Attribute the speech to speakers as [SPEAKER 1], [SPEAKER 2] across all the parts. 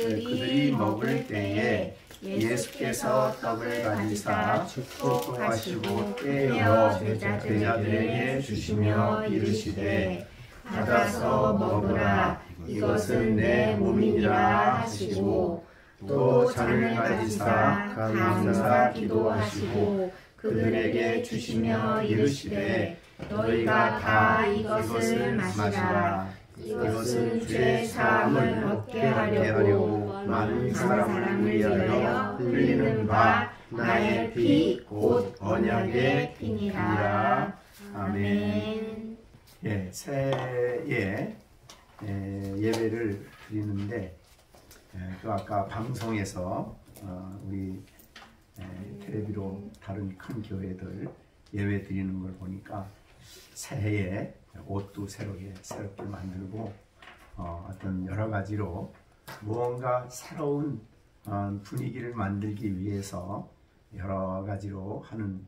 [SPEAKER 1] 그들이 먹을 때에 예수께서 떡을 가지사 축복하시고 떼어 제자들에게 주시며 이르시되 받아서 먹으라 이것은 내 몸이니라 하시고 또 잔을 가지사 감사 기도하시고 그들에게 주시며 이르시되 너희가 다 이것을 마시라 이것은 죄 사함을 얻게 하려고 많은 사람을 위하여 흘리는 바 나의 피 곧 언약의 피니라. 아멘. 예, 새해 예배를 드리는데 또 아까 방송에서 우리 텔레비로 다른 큰 교회들 예배 드리는 걸 보니까 새해에 옷도 새롭게 만들고 어떤 여러 가지로 무언가 새로운 분위기를 만들기 위해서 여러 가지로 하는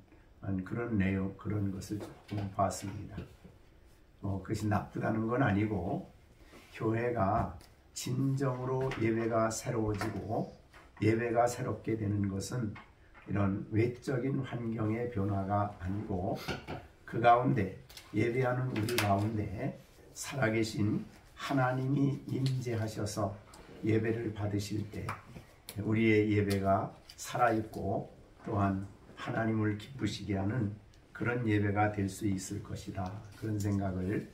[SPEAKER 1] 그런 내용, 그런 것을 조금 봤습니다. 그것이 나쁘다는 건 아니고 교회가 진정으로 예배가 새로워지고 예배가 새롭게 되는 것은 이런 외적인 환경의 변화가 아니고 그 가운데 예배하는 우리 가운데 살아계신 하나님이 임재하셔서 예배를 받으실 때 우리의 예배가 살아있고 또한 하나님을 기쁘시게 하는 그런 예배가 될 수 있을 것이다. 그런 생각을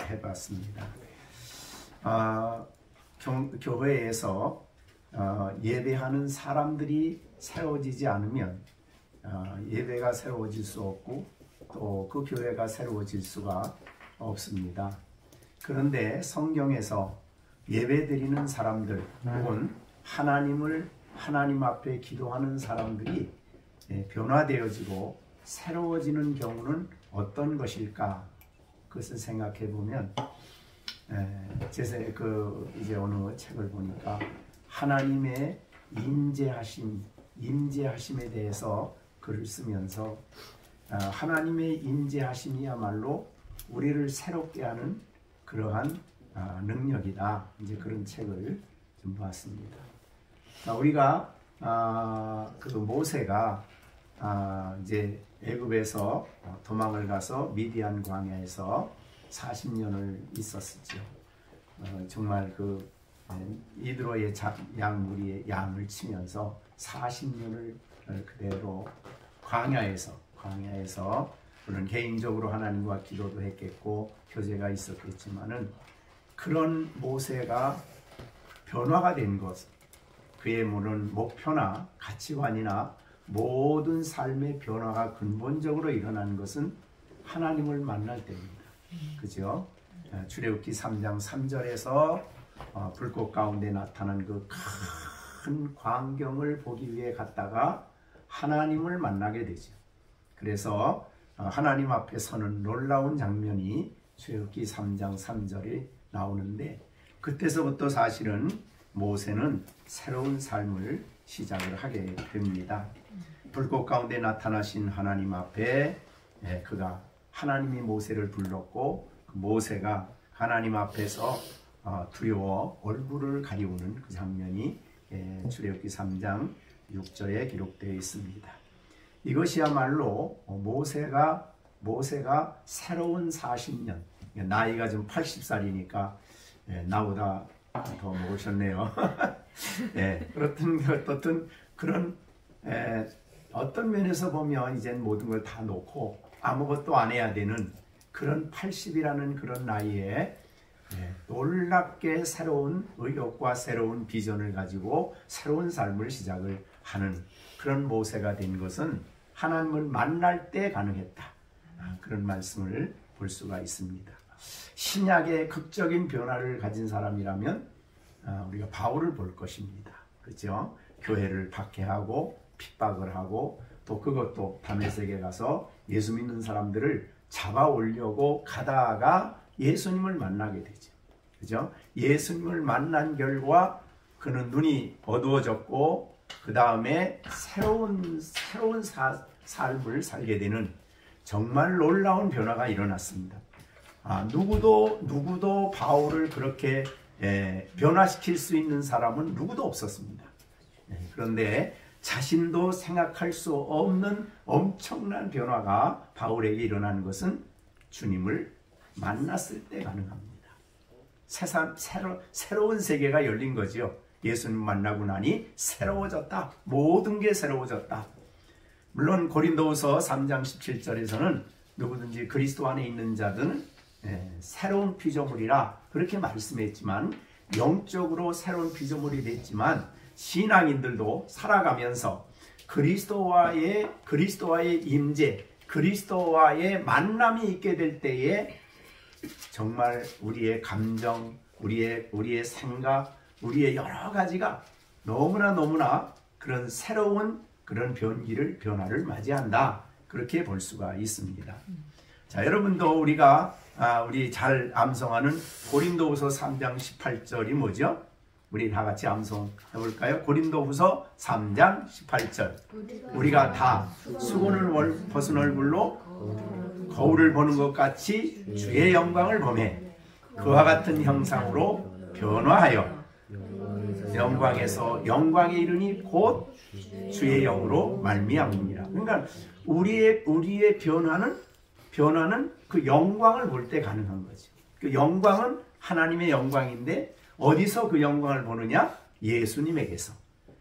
[SPEAKER 1] 해봤습니다. 교회에서 예배하는 사람들이 새로워지지 않으면 예배가 새로워질 수 없고 또 그 교회가 새로워질 수가 없습니다. 그런데 성경에서 예배드리는 사람들 혹은 하나님 앞에 기도하는 사람들이 변화되어지고 새로워지는 경우는 어떤 것일까? 그것을 생각해 보면 이제 어느 책을 보니까 하나님의 임재하심에 대해서 글을 쓰면서 하나님의 임재하심이야말로 우리를 새롭게 하는 그러한 능력이다. 이제 그런 책을 좀 봤습니다. 우리가 그 모세가 이제 애굽에서 도망을 가서 미디안 광야에서 40년을 있었었죠. 정말 그 이드로의 양무리의 양을 치면서 40년을 그대로 광야에서 물론 개인적으로 하나님과 기도도 했겠고 교제가 있었겠지만은 그런 모세가 변화가 된 것, 그의 물론 목표나 가치관이나 모든 삶의 변화가 근본적으로 일어난 것은 하나님을 만날 때입니다. 그죠? 출애굽기 3장 3절에서 불꽃 가운데 나타난 그 큰 광경을 보기 위해 갔다가 하나님을 만나게 되죠. 그래서 하나님 앞에 서는 놀라운 장면이 출애굽기 3장 3절에 나오는데 그때서부터 사실은 모세는 새로운 삶을 시작을 하게 됩니다. 불꽃 가운데 나타나신 하나님 앞에 그가 하나님이 모세를 불렀고 그 모세가 하나님 앞에서 두려워 얼굴을 가리우는 그 장면이 출애굽기 3장 6절에 기록되어 있습니다. 이것이야말로 모세가 새로운 40년, 나이가 좀 80살이니까 나보다 더 먹으셨네요. 어떤 그런 어떤 면에서 보면 이젠 모든 걸 다 놓고 아무것도 안 해야 되는 그런 80이라는 그런 나이에 놀랍게 새로운 의욕과 새로운 비전을 가지고 새로운 삶을 시작을 하는 그런 모세가 된 것은 하나님을 만날 때 가능했다. 그런 말씀을 볼 수가 있습니다. 신약의 극적인 변화를 가진 사람이라면 우리가 바울을 볼 것입니다. 그렇죠? 교회를 박해하고 핍박을 하고 또 그것도 다메섹에 가서 예수 믿는 사람들을 잡아 올려고 가다가 예수님을 만나게 되죠. 그죠? 예수님을 만난 결과 그는 눈이 어두워졌고 그 다음에 새로운 삶을 살게 되는 정말 놀라운 변화가 일어났습니다. 누구도 바울을 그렇게 변화시킬 수 있는 사람은 누구도 없었습니다. 그런데 자신도 생각할 수 없는 엄청난 변화가 바울에게 일어나는 것은 주님을 만났을 때 가능합니다. 새로운 세계가 열린 거죠. 예수님 만나고 나니 새로워졌다. 모든 게 새로워졌다. 물론 고린도후서 3장 17절에서는 누구든지 그리스도 안에 있는 자들은 새로운 피조물이라 그렇게 말씀했지만, 영적으로 새로운 피조물이 됐지만 신앙인들도 살아가면서 그리스도와의 임재, 그리스도와의 만남이 있게 될 때에 정말 우리의 감정, 우리의 생각, 우리의 여러 가지가 너무나 그런 새로운 그런 변화를 맞이한다. 그렇게 볼 수가 있습니다. 자, 여러분도 우리 잘 암송하는 고린도후서 3장 18절이 뭐죠? 우리 다 같이 암송해 볼까요? 고린도후서 3장 18절. 우리가 다 수건을 벗은 얼굴로 거울을 보는 것 같이 주의 영광을 보매 그와 같은 형상으로 변화하여 영광에서 영광에 이르니 곧 주의 영으로 말미암으니라. 그러니까 우리의 변화는 그 영광을 볼 때 가능한 거죠. 그 영광은 하나님의 영광인데 어디서 그 영광을 보느냐? 예수님에게서.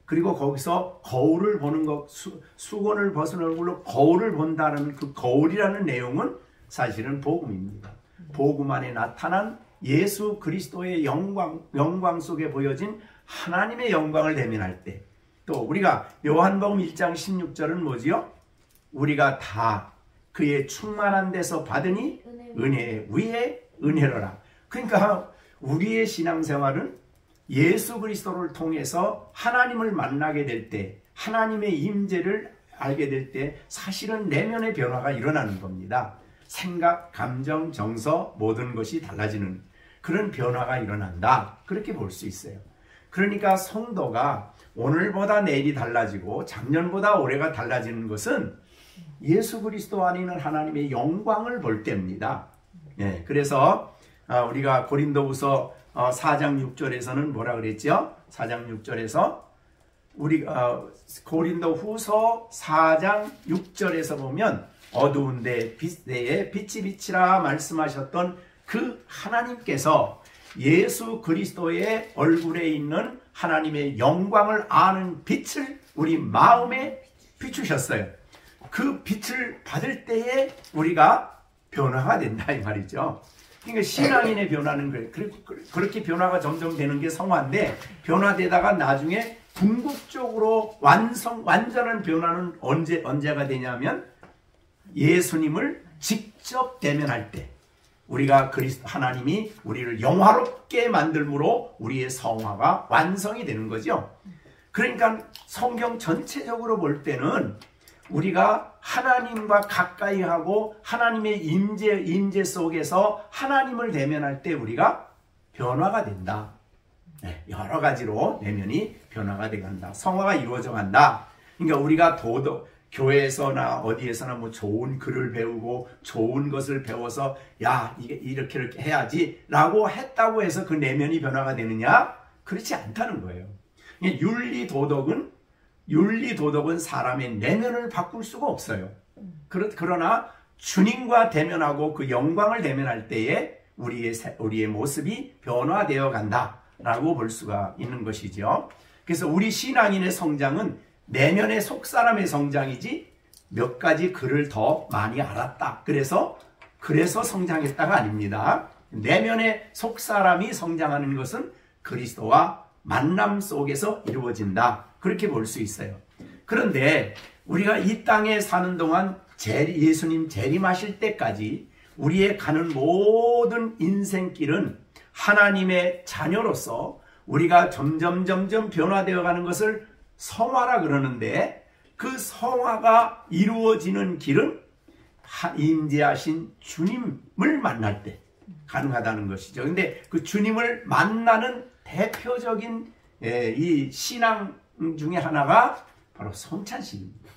[SPEAKER 1] 그리고 거기서 거울을 보는 것, 수건을 벗은 얼굴로 거울을 본다는 그 거울이라는 내용은 사실은 복음입니다. 복음 안에 나타난 예수 그리스도의 영광 속에 보여진 하나님의 영광을 대면할 때, 또 우리가 요한복음 1장 16절은 뭐지요? 우리가 다 그의 충만한 데서 받으니 은혜 위에 은혜로라. 그러니까 우리의 신앙생활은 예수 그리스도를 통해서 하나님을 만나게 될 때, 하나님의 임재를 알게 될 때 사실은 내면의 변화가 일어나는 겁니다. 생각, 감정, 정서 모든 것이 달라지는 그런 변화가 일어난다. 그렇게 볼 수 있어요. 그러니까 성도가 오늘보다 내일이 달라지고 작년보다 올해가 달라지는 것은 예수 그리스도 안에 있는 하나님의 영광을 볼 때입니다. 그래서 우리가 고린도후서 4장 6절에서는 뭐라 그랬죠? 4장 6절에서 고린도후서 4장 6절에서 보면 어두운 데에 빛이 비치라 말씀하셨던 그 하나님께서 예수 그리스도의 얼굴에 있는 하나님의 영광을 아는 빛을 우리 마음에 비추셨어요. 그 빛을 받을 때에 우리가 변화가 된다 이 말이죠. 그러니까 신앙인의 변화는 그렇게 변화가 점점 되는 게 성화인데, 변화되다가 나중에 궁극적으로 완전한 변화는 언제가 되냐면 예수님을 직접 대면할 때, 우리가 하나님이 우리를 영화롭게 만들므로 우리의 성화가 완성이 되는 거죠. 그러니까 성경 전체적으로 볼 때는 우리가 하나님과 가까이 하고 하나님의 임재 속에서 하나님을 대면할 때 우리가 변화가 된다. 여러 가지로 내면이 변화가 되간다. 성화가 이루어져 간다. 그러니까 우리가 교회에서나 어디에서나 뭐 좋은 글을 배우고 좋은 것을 배워서 이렇게 해야지 라고 했다고 해서 그 내면이 변화가 되느냐? 그렇지 않다는 거예요. 윤리도덕은 사람의 내면을 바꿀 수가 없어요. 그러나 주님과 대면하고 그 영광을 대면할 때에 우리의 모습이 변화되어 간다라고 볼 수가 있는 것이죠. 그래서 우리 신앙인의 성장은 내면의 속사람의 성장이지 몇 가지 글을 더 많이 알았다. 그래서 성장했다가 아닙니다. 내면의 속사람이 성장하는 것은 그리스도와 만남 속에서 이루어진다. 그렇게 볼 수 있어요. 그런데 우리가 이 땅에 사는 동안 예수님 재림하실 때까지 우리의 가는 모든 인생길은 하나님의 자녀로서 우리가 점점 변화되어 가는 것을 성화라 그러는데, 그 성화가 이루어지는 길은 임재하신 주님을 만날 때 가능하다는 것이죠. 근데 그 주님을 만나는 대표적인 이 신앙 중에 하나가 바로 성찬식입니다.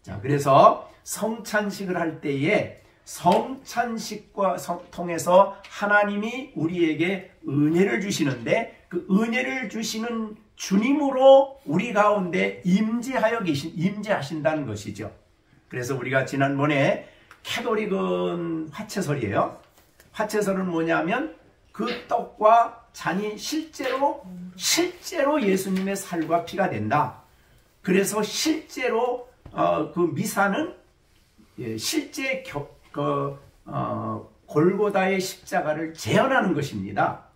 [SPEAKER 1] 자, 그래서 성찬식을 할 때에 성찬식과 통해서 하나님이 우리에게 은혜를 주시는데 그 은혜를 주시는 주님으로 우리 가운데 임재하신다는 것이죠. 그래서 우리가 지난번에 캐도릭은 화채설이에요. 화채설은 뭐냐면 그 떡과 잔이 실제로 예수님의 살과 피가 된다. 그래서 실제로 그 미사는 실제 골고다의 십자가를 재현하는 것입니다.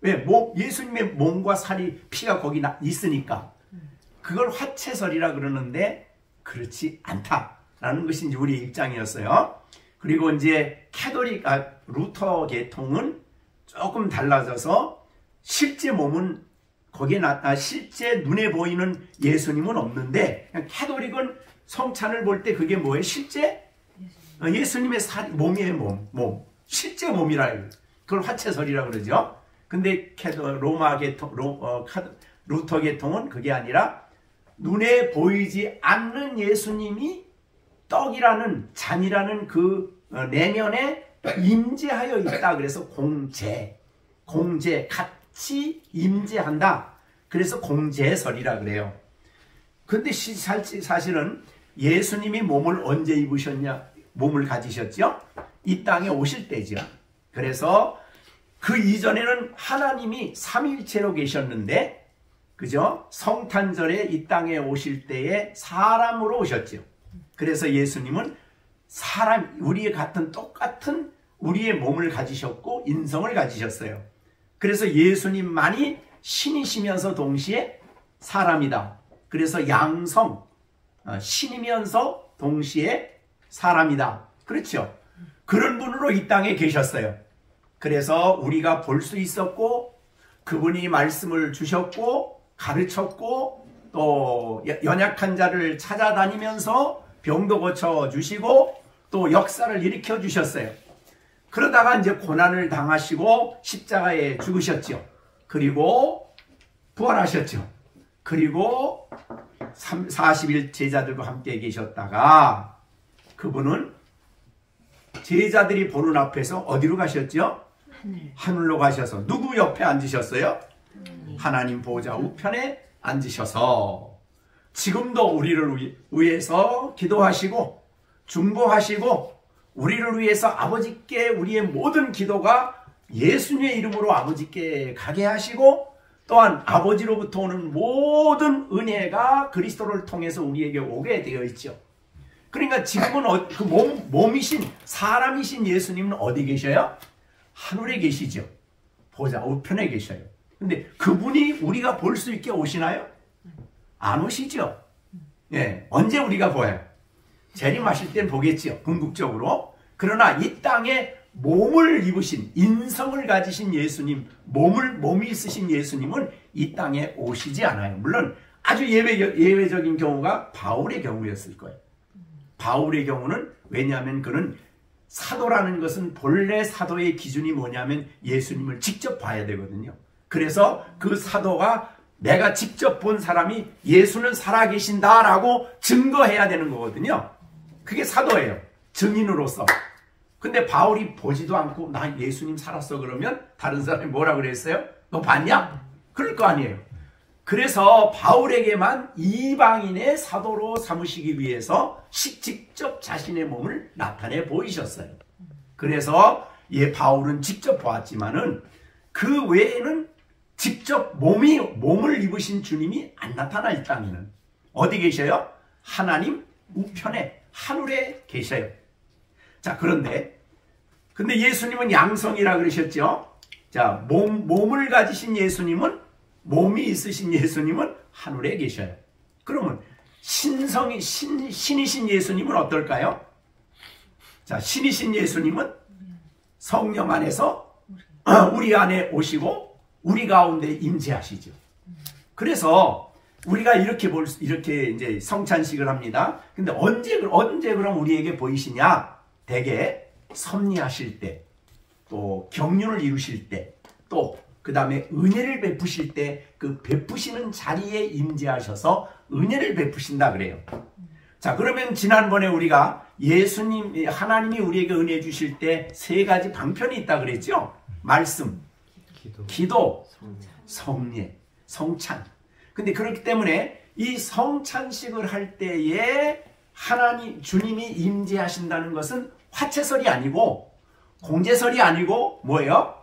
[SPEAKER 1] 왜? 예수님의 몸과 살이 피가 거기 있으니까. 그걸 화채설이라 그러는데 그렇지 않다라는 것이 이제 우리의 입장이었어요. 그리고 이제 루터 계통은 조금 달라져서 실제 몸은 거기에 실제 눈에 보이는 예수님은 없는데 그냥 캐도릭은 성찬을 볼 때 그게 뭐예요? 실제 예수님의 몸이에요. 몸. 실제 몸이라 해요. 그걸 화채설이라 그러죠. 근데 로마 계통, 루터 계통은 그게 아니라 눈에 보이지 않는 예수님이 떡이라는 잔이라는 그 내면에 임재하여 있다. 그래서 공재 같이 임재한다. 그래서 공재설이라 그래요. 근데 사실은 예수님이 몸을 언제 입으셨냐? 몸을 가지셨죠? 이 땅에 오실 때죠. 그래서 그 이전에는 하나님이 삼위일체로 계셨는데, 그죠? 성탄절에 이 땅에 오실 때에 사람으로 오셨죠. 그래서 예수님은 우리의 똑같은 우리의 몸을 가지셨고 인성을 가지셨어요. 그래서 예수님만이 신이시면서 동시에 사람이다. 그래서 양성, 신이면서 동시에 사람이다. 그렇죠? 그런 분으로 이 땅에 계셨어요. 그래서 우리가 볼 수 있었고 그분이 말씀을 주셨고 가르쳤고 또 연약한 자를 찾아다니면서 병도 고쳐주시고 또 역사를 일으켜 주셨어요. 그러다가 이제 고난을 당하시고 십자가에 죽으셨죠. 그리고 부활하셨죠. 그리고 40일 제자들과 함께 계셨다가 그분은 제자들이 보는 앞에서 어디로 가셨죠? 하늘로 가셔서 누구 옆에 앉으셨어요? 하나님 보좌 우편에 앉으셔서 지금도 우리를 위해서 기도하시고 중보하시고 우리를 위해서 아버지께 우리의 모든 기도가 예수님의 이름으로 아버지께 가게 하시고 또한 아버지로부터 오는 모든 은혜가 그리스도를 통해서 우리에게 오게 되어 있죠. 그러니까 지금은 그 몸이신 사람이신 예수님은 어디 계셔요? 하늘에 계시죠. 보좌 우편에 계셔요. 근데 그분이 우리가 볼 수 있게 오시나요? 안 오시죠. 예, 언제 우리가 보여요? 재림하실 땐 보겠죠. 궁극적으로. 그러나 이 땅에 몸을 입으신 인성을 가지신 예수님, 몸이 있으신 예수님은 이 땅에 오시지 않아요. 물론 아주 예외적인 경우가 바울의 경우였을 거예요. 바울의 경우는 왜냐하면 그는 사도라는 것은 본래 사도의 기준이 뭐냐면 예수님을 직접 봐야 되거든요. 그래서 그 사도가 내가 직접 본 사람이 예수는 살아계신다라고 증거해야 되는 거거든요. 그게 사도예요. 증인으로서. 근데 바울이 보지도 않고 나 예수님 살았어 그러면 다른 사람이 뭐라 그랬어요? 너 봤냐? 그럴 거 아니에요. 그래서 바울에게만 이방인의 사도로 삼으시기 위해서 직접 자신의 몸을 나타내 보이셨어요. 그래서 바울은 직접 보았지만은 그 외에는 직접 몸을 입으신 주님이 안 나타나 이 땅에는. 어디 계셔요? 하나님 우편에 하늘에 계셔요. 자, 근데 예수님은 양성이라 그러셨죠? 자, 몸을 가지신 예수님은 몸이 있으신 예수님은 하늘에 계셔요. 그러면 신이신 예수님은 어떨까요? 자, 신이신 예수님은 성령 안에서 우리 안에 오시고 우리 가운데 임재하시죠. 그래서 우리가 이렇게 이제 성찬식을 합니다. 근데 언제 그럼 우리에게 보이시냐? 대개 섭리하실 때, 또 경륜을 이루실 때, 또 그 다음에 은혜를 베푸실 때 그 베푸시는 자리에 임재하셔서 은혜를 베푸신다 그래요. 자, 그러면 지난번에 우리가 예수님, 하나님이 우리에게 은혜 주실 때 세 가지 방편이 있다 그랬죠? 말씀, 기도, 성례, 성찬. 근데 그렇기 때문에 이 성찬식을 할 때에 주님이 임재하신다는 것은 화채설이 아니고 공제설이 아니고 뭐예요?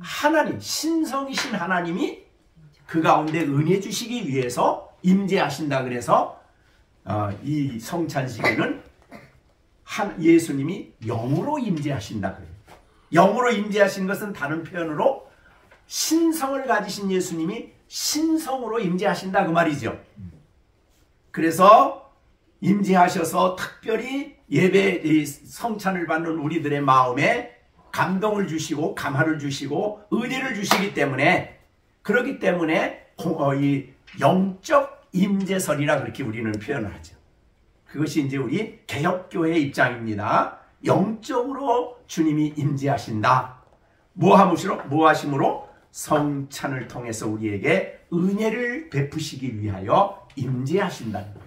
[SPEAKER 1] 하나님, 신성이신 하나님이 그 가운데 은혜 주시기 위해서 임재하신다. 그래서 이 성찬식에는 예수님이 영으로 임재하신다 그래요. 영으로 임재하신 것은 다른 표현으로 신성을 가지신 예수님이 신성으로 임재하신다 그 말이죠. 그래서 임재하셔서 특별히 예배 성찬을 받는 우리들의 마음에 감동을 주시고 감화를 주시고 은혜를 주시기 때문에, 그렇기 때문에 이 영적 임재설이라 그렇게 우리는 표현을 하죠. 그것이 이제 우리 개혁교회의 입장입니다. 영적으로 주님이 임재하신다. 무엇하심으로? 성찬을 통해서 우리에게 은혜를 베푸시기 위하여 임재하신다는 거예요.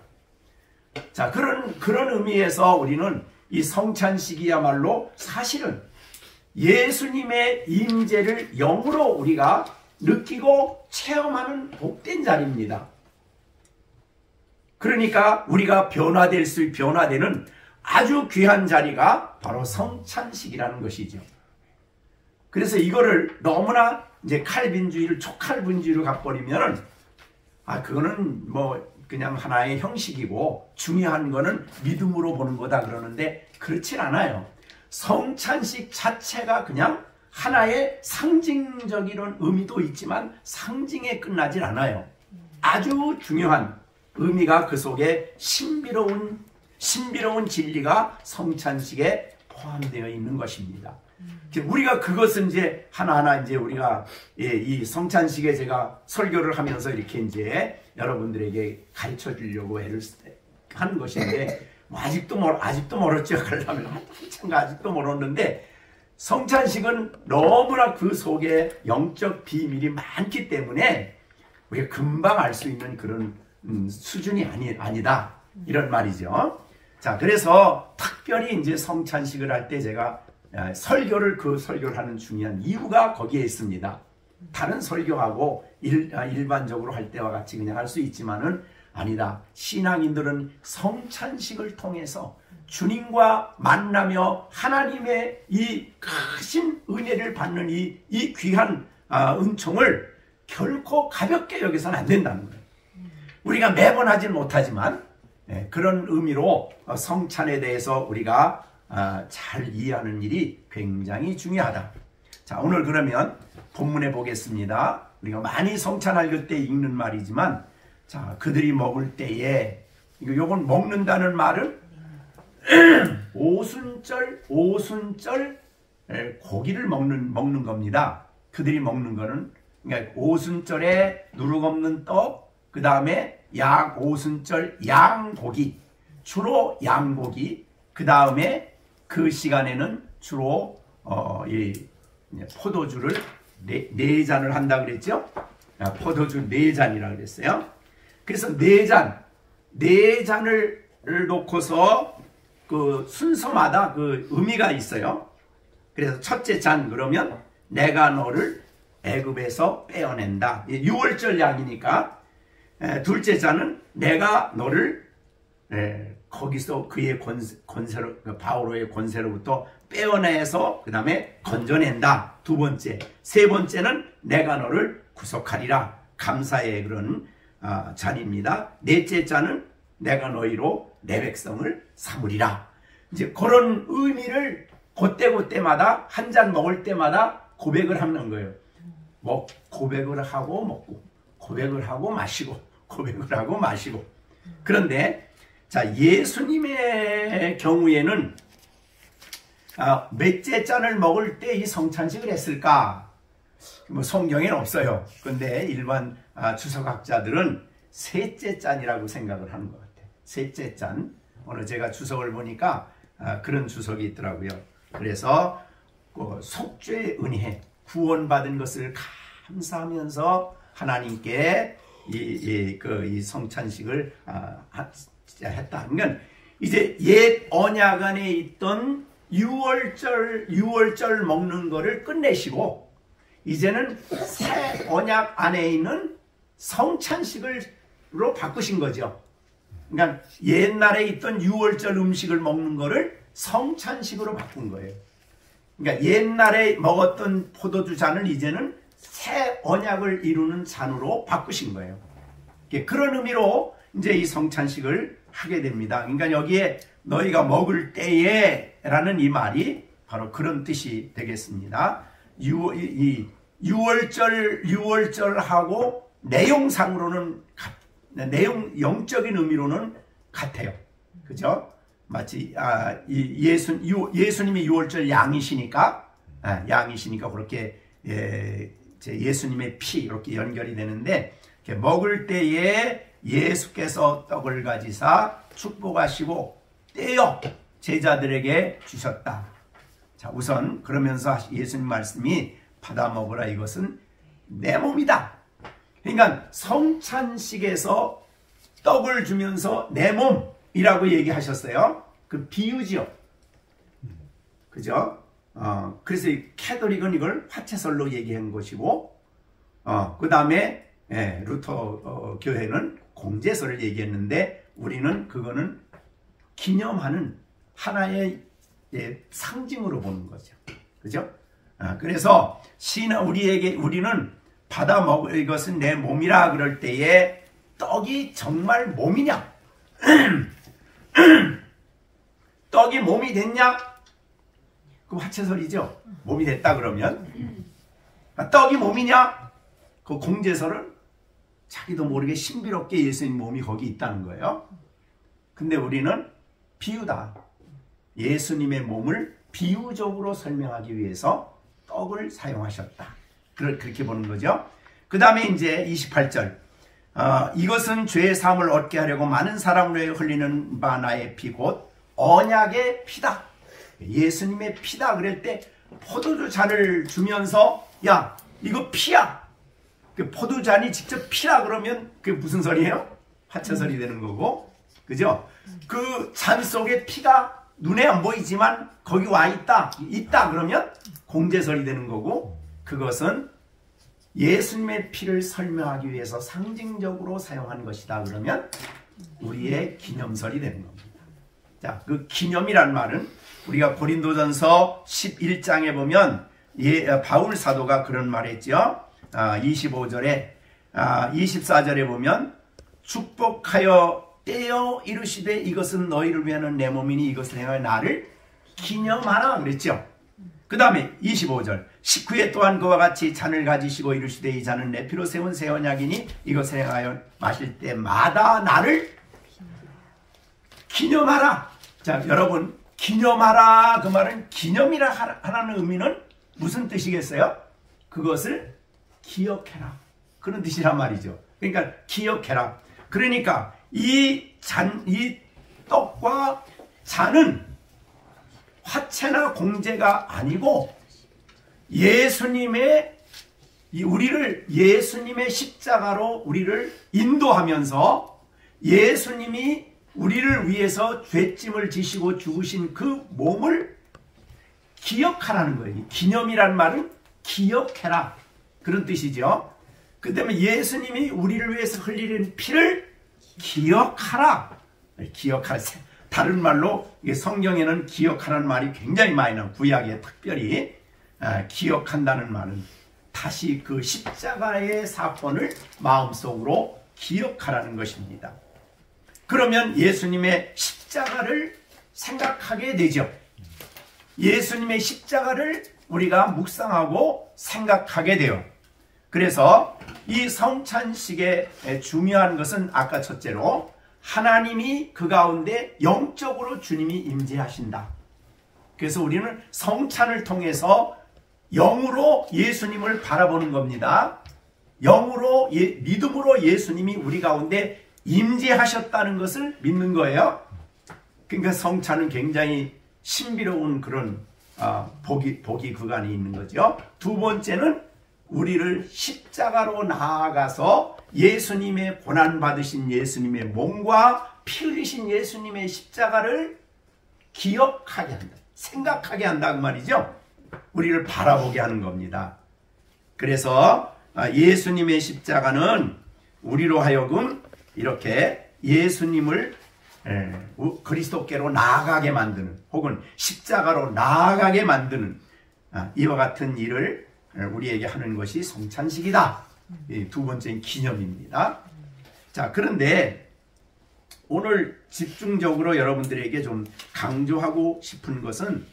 [SPEAKER 1] 자, 그런 의미에서 우리는 이 성찬식이야말로 사실은 예수님의 임재를 영으로 우리가 느끼고 체험하는 복된 자리입니다. 그러니까 우리가 변화되는 아주 귀한 자리가 바로 성찬식이라는 것이죠. 그래서 이거를 너무나 이제 초칼빈주의로 가버리면은 그거는 뭐 그냥 하나의 형식이고 중요한 거는 믿음으로 보는 거다 그러는데 그렇진 않아요. 성찬식 자체가 그냥 하나의 상징적인 의미도 있지만 상징에 끝나질 않아요. 아주 중요한 의미가 그 속에 신비로운 진리가 성찬식에 포함되어 있는 것입니다. 우리가 그것은 이제 하나하나 이제 우리가 이 성찬식에 제가 설교를 하면서 이렇게 이제 여러분들에게 가르쳐 주려고 애를 하는 것인데 아직도 멀었죠. 가려면 한참 아직도 멀었는데 성찬식은 너무나 그 속에 영적 비밀이 많기 때문에 우리가 금방 알 수 있는 그런 수준이 아니다 이런 말이죠. 자, 그래서 특별히 이제 성찬식을 할 때 제가 설교를 하는 중요한 이유가 거기에 있습니다. 다른 설교하고 일반적으로 할 때와 같이 그냥 할 수 있지만은 아니다. 신앙인들은 성찬식을 통해서 주님과 만나며 하나님의 이 크신 은혜를 받는 이 귀한 은총을 결코 가볍게 여기서는 안 된다는 거예요. 우리가 매번 하진 못하지만 그런 의미로 성찬에 대해서 우리가 잘 이해하는 일이 굉장히 중요하다. 자, 오늘 그러면 본문에 보겠습니다. 우리가 많이 성찬할 때 읽는 말이지만, 자, 그들이 먹을 때에, 요건 먹는다는 말은 오순절 고기를 먹는 겁니다. 그들이 먹는 거는, 그러니까 오순절에 누룩 없는 떡, 그 다음에 오순절 양고기, 주로 양고기, 그 다음에 그 시간에는 주로 포도주를 네 잔을 한다 그랬죠? 포도주 4잔이라 그랬어요. 그래서 4잔을 놓고서 그 순서마다 그 의미가 있어요. 그래서 첫째 잔 그러면 내가 너를 애굽에서 빼어낸다. 6월절 양이니까. 둘째 잔은 내가 너를 거기서 그의 권세로, 바오로의 권세로부터 빼어내서 그 다음에 건져낸다. 두 번째. 세 번째는 내가 너를 구속하리라. 감사의 그런 잔입니다. 넷째 잔은 내가 너희로 내 백성을 삼으리라. 이제 그런 의미를 그때마다 한 잔 먹을 때마다 고백을 하는 거예요. 고백을 하고 먹고, 고백을 하고 마시고, 고백을 하고 마시고. 그런데 자, 예수님의 경우에는 몇째 잔을 먹을 때 이 성찬식을 했을까? 뭐 성경에는 없어요. 근데 일반 주석학자들은 셋째 잔이라고 생각을 하는 것 같아요. 셋째 잔. 오늘 제가 주석을 보니까 그런 주석이 있더라고요. 그래서 속죄의 은혜, 구원받은 것을 감사하면서 하나님께 이 성찬식을 했다. 그러니까 이제 옛 언약 안에 있던 유월절 먹는 거를 끝내시고 이제는 새 언약 안에 있는 성찬식으로 바꾸신 거죠. 그러니까 옛날에 있던 유월절 음식을 먹는 거를 성찬식으로 바꾼 거예요. 그러니까 옛날에 먹었던 포도주 잔을 이제는 새 언약을 이루는 잔으로 바꾸신 거예요. 그런 의미로 이제 이 성찬식을 하게 됩니다. 그러니까 여기에 너희가 먹을 때에 라는 이 말이 바로 그런 뜻이 되겠습니다. 유월절하고 내용상으로는 영적인 의미로는 같아요. 그죠? 마치 예수님이 유월절 양이시니까 그렇게 예수님의 피 이렇게 연결이 되는데 이렇게 먹을 때에 예수께서 떡을 가지사 축복하시고 떼어 제자들에게 주셨다. 자, 우선 그러면서 예수님 말씀이 받아 먹으라 이것은 내 몸이다. 그러니까 성찬식에서 떡을 주면서 내 몸이라고 얘기하셨어요. 그 비유죠. 그죠? 그래서 캐톨릭은 이걸 화채설로 얘기한 것이고, 그 다음에 루터 교회는 공제설을 얘기했는데, 우리는 그거는 기념하는 하나의 상징으로 보는 거죠. 그죠? 그래서 우리는 받아 먹을 이것은 내 몸이라 그럴 때에 떡이 정말 몸이냐? 떡이 몸이 됐냐? 그 화채설이죠. 몸이 됐다 그러면 떡이 몸이냐? 그 공제설은 자기도 모르게 신비롭게 예수님 몸이 거기 있다는 거예요. 근데 우리는 비유다. 예수님의 몸을 비유적으로 설명하기 위해서 떡을 사용하셨다. 그렇게 보는 거죠. 그 다음에 이제 28절. 이것은 죄의 사함을 얻게 하려고 많은 사람을 위해 흘리는 바 나의 피 곧 언약의 피다. 예수님의 피다 그럴 때 포도주 잔을 주면서 야 이거 피야. 그 포도잔이 직접 피라 그러면 그게 무슨 소리예요? 화채설이 되는 거고, 그죠? 그 잔 속에 피가 눈에 안 보이지만 거기 와 있다 그러면 공제설이 되는 거고, 그것은 예수님의 피를 설명하기 위해서 상징적으로 사용한 것이다 그러면 우리의 기념설이 되는 겁니다. 자, 그 기념이란 말은 우리가 고린도전서 11장에 보면 바울 사도가 그런 말 했죠. 25절에 24절에 보면 축복하여 떼어 이르시되 이것은 너희를 위하는 내 몸이니 이것을 행하여 나를 기념하라 그랬죠. 그 다음에 25절 식후에 또한 그와 같이 잔을 가지시고 이르시되 이 잔은 내 피로 세운 새 언약이니 이것을 행하여 마실 때마다 나를 기념하라. 자, 여러분 기념하라 그 말은 기념이라 하라는 의미는 무슨 뜻이겠어요? 그것을 기억해라 그런 뜻이란 말이죠. 그러니까 기억해라. 그러니까 이 떡과 잔은 화채나 공제가 아니고 예수님의 십자가로 우리를 인도하면서 예수님이 우리를 위해서 죄짐을 지시고 죽으신 그 몸을 기억하라는 거예요. 기념이란 말은 기억해라 그런 뜻이죠. 그 다음에 예수님이 우리를 위해서 흘리는 피를 기억하라. 기억하라. 다른 말로 성경에는 기억하라는 말이 굉장히 많이 나와요. 구약에 특별히 기억한다는 말은 다시 그 십자가의 사건을 마음속으로 기억하라는 것입니다. 그러면 예수님의 십자가를 생각하게 되죠. 예수님의 십자가를 우리가 묵상하고 생각하게 돼요. 그래서 이 성찬식의 중요한 것은 아까 첫째로 하나님이 그 가운데 영적으로 주님이 임재하신다. 그래서 우리는 성찬을 통해서 영으로 예수님을 바라보는 겁니다. 영으로 믿음으로 예수님이 우리 가운데 임재하셨다는 것을 믿는 거예요. 그러니까 성찬은 굉장히 신비로운 그런 복이 그간이 있는 거죠. 두 번째는 우리를 십자가로 나아가서 예수님의 고난받으신 예수님의 몸과 피 흘리신 예수님의 십자가를 기억하게 한다. 생각하게 한다 그 말이죠. 우리를 바라보게 하는 겁니다. 그래서 예수님의 십자가는 우리로 하여금 이렇게 예수님을 그리스도께로 나아가게 만드는 혹은 십자가로 나아가게 만드는 이와 같은 일을 우리에게 하는 것이 성찬식이다. 두 번째는 기념입니다. 자, 그런데 오늘 집중적으로 여러분들에게 좀 강조하고 싶은 것은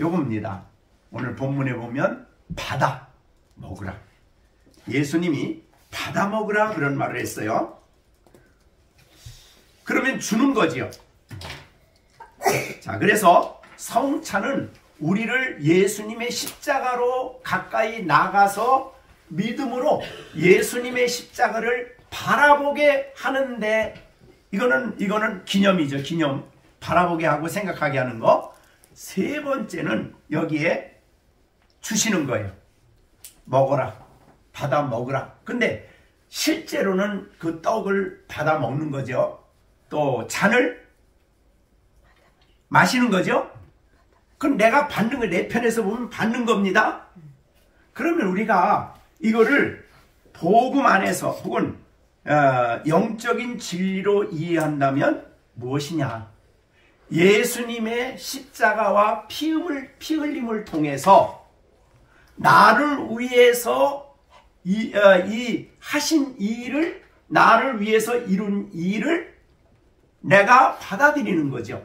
[SPEAKER 1] 요겁니다. 오늘 본문에 보면 받아 먹으라. 예수님이 받아 먹으라 그런 말을 했어요. 그러면 주는 거지요. 자, 그래서 성찬은 우리를 예수님의 십자가로 가까이 나가서 믿음으로 예수님의 십자가를 바라보게 하는데 이거는 기념이죠. 기념. 바라보게 하고 생각하게 하는 거. 세 번째는 여기에 주시는 거예요. 먹어라. 받아 먹으라. 근데 실제로는 그 떡을 받아 먹는 거죠. 또 잔을 마시는 거죠. 그럼 내가 받는 거, 내 편에서 보면 받는 겁니다. 그러면 우리가 이거를 복음 안에서 혹은 영적인 진리로 이해한다면 무엇이냐? 예수님의 십자가와 피 흘림을 통해서 나를 위해서 이 하신 일을, 나를 위해서 이룬 일을 내가 받아들이는 거죠.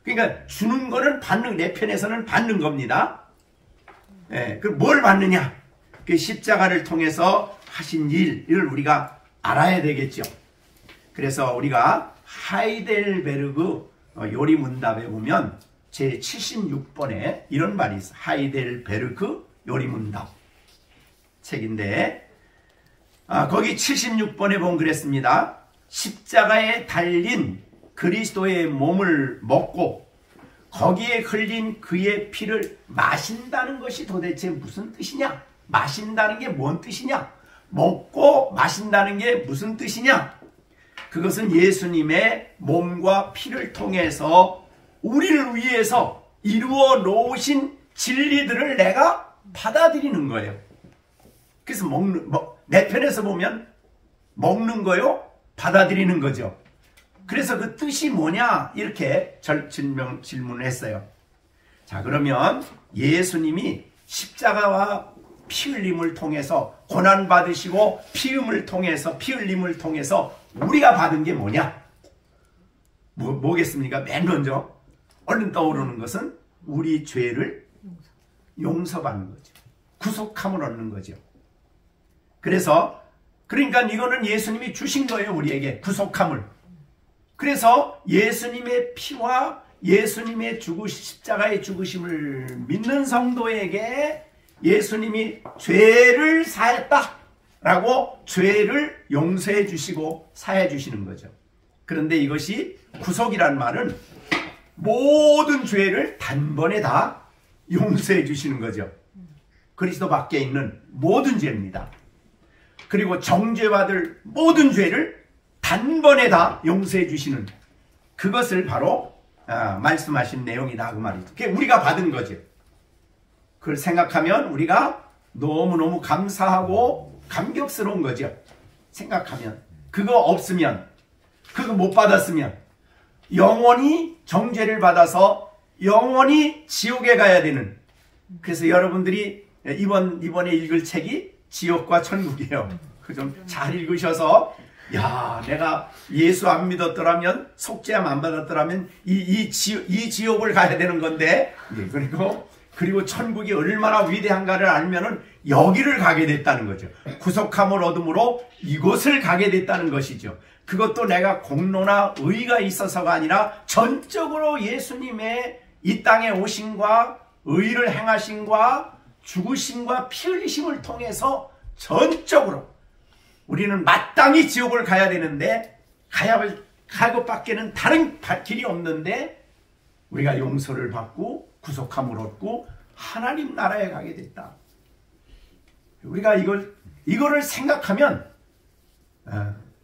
[SPEAKER 1] 그러니까 주는 거는 받는, 내 편에서는 받는 겁니다. 그럼 뭘 받느냐? 그 십자가를 통해서 하신 일을 우리가 알아야 되겠죠. 그래서 우리가 하이델베르그 요리문답에 보면 제 76번에 이런 말이 있어요. 하이델베르그 요리문답 책인데 거기 76번에 보면 그랬습니다. 십자가에 달린 그리스도의 몸을 먹고 거기에 흘린 그의 피를 마신다는 것이 도대체 무슨 뜻이냐? 마신다는 게 뭔 뜻이냐? 먹고 마신다는 게 무슨 뜻이냐? 그것은 예수님의 몸과 피를 통해서 우리를 위해서 이루어 놓으신 진리들을 내가 받아들이는 거예요. 그래서 내 편에서 보면 먹는 거요, 받아들이는 거죠. 그래서 그 뜻이 뭐냐? 이렇게 질문을 했어요. 자, 그러면 예수님이 십자가와 피 흘림을 통해서 고난받으시고 피 흘림을 통해서 우리가 받은 게 뭐냐? 뭐겠습니까? 맨 먼저 얼른 떠오르는 것은 우리 죄를 용서받는 거죠. 구속함을 얻는 거죠. 그러니까 이거는 예수님이 주신 거예요. 우리에게 구속함을. 그래서 예수님의 피와 예수님의 십자가의 죽으심을 믿는 성도에게 예수님이 죄를 사했다라고 죄를 용서해 주시고 사해 주시는 거죠. 그런데 이것이 구속이란 말은 모든 죄를 단번에 다 용서해 주시는 거죠. 그리스도 밖에 있는 모든 죄입니다. 그리고 정죄받을 모든 죄를 단번에 다 용서해 주시는 그것을 바로 말씀하신 내용이다 그 말이죠. 그게 우리가 받은 거죠. 그걸 생각하면 우리가 너무너무 감사하고 감격스러운 거죠. 생각하면 그거 없으면, 그거 못 받았으면 영원히 정죄를 받아서 영원히 지옥에 가야 되는. 그래서 여러분들이 이번에 읽을 책이 지옥과 천국이에요. 그 좀 잘 읽으셔서 야, 내가 예수 안 믿었더라면, 속죄함 안 받았더라면 이 지옥을 가야 되는 건데, 그리고 천국이 얼마나 위대한가를 알면은 여기를 가게 됐다는 거죠. 구속함을 얻음으로 이곳을 가게 됐다는 것이죠. 그것도 내가 공로나 의가 있어서가 아니라 전적으로 예수님의 이 땅에 오심과 의를 행하심과 죽으심과 피 흘리심을 통해서 전적으로 우리는 마땅히 지옥을 가야 되는데 갈 것밖에는 다른 길이 없는데 우리가 용서를 받고 구속함을 얻고 하나님 나라에 가게 됐다. 우리가 이거를 생각하면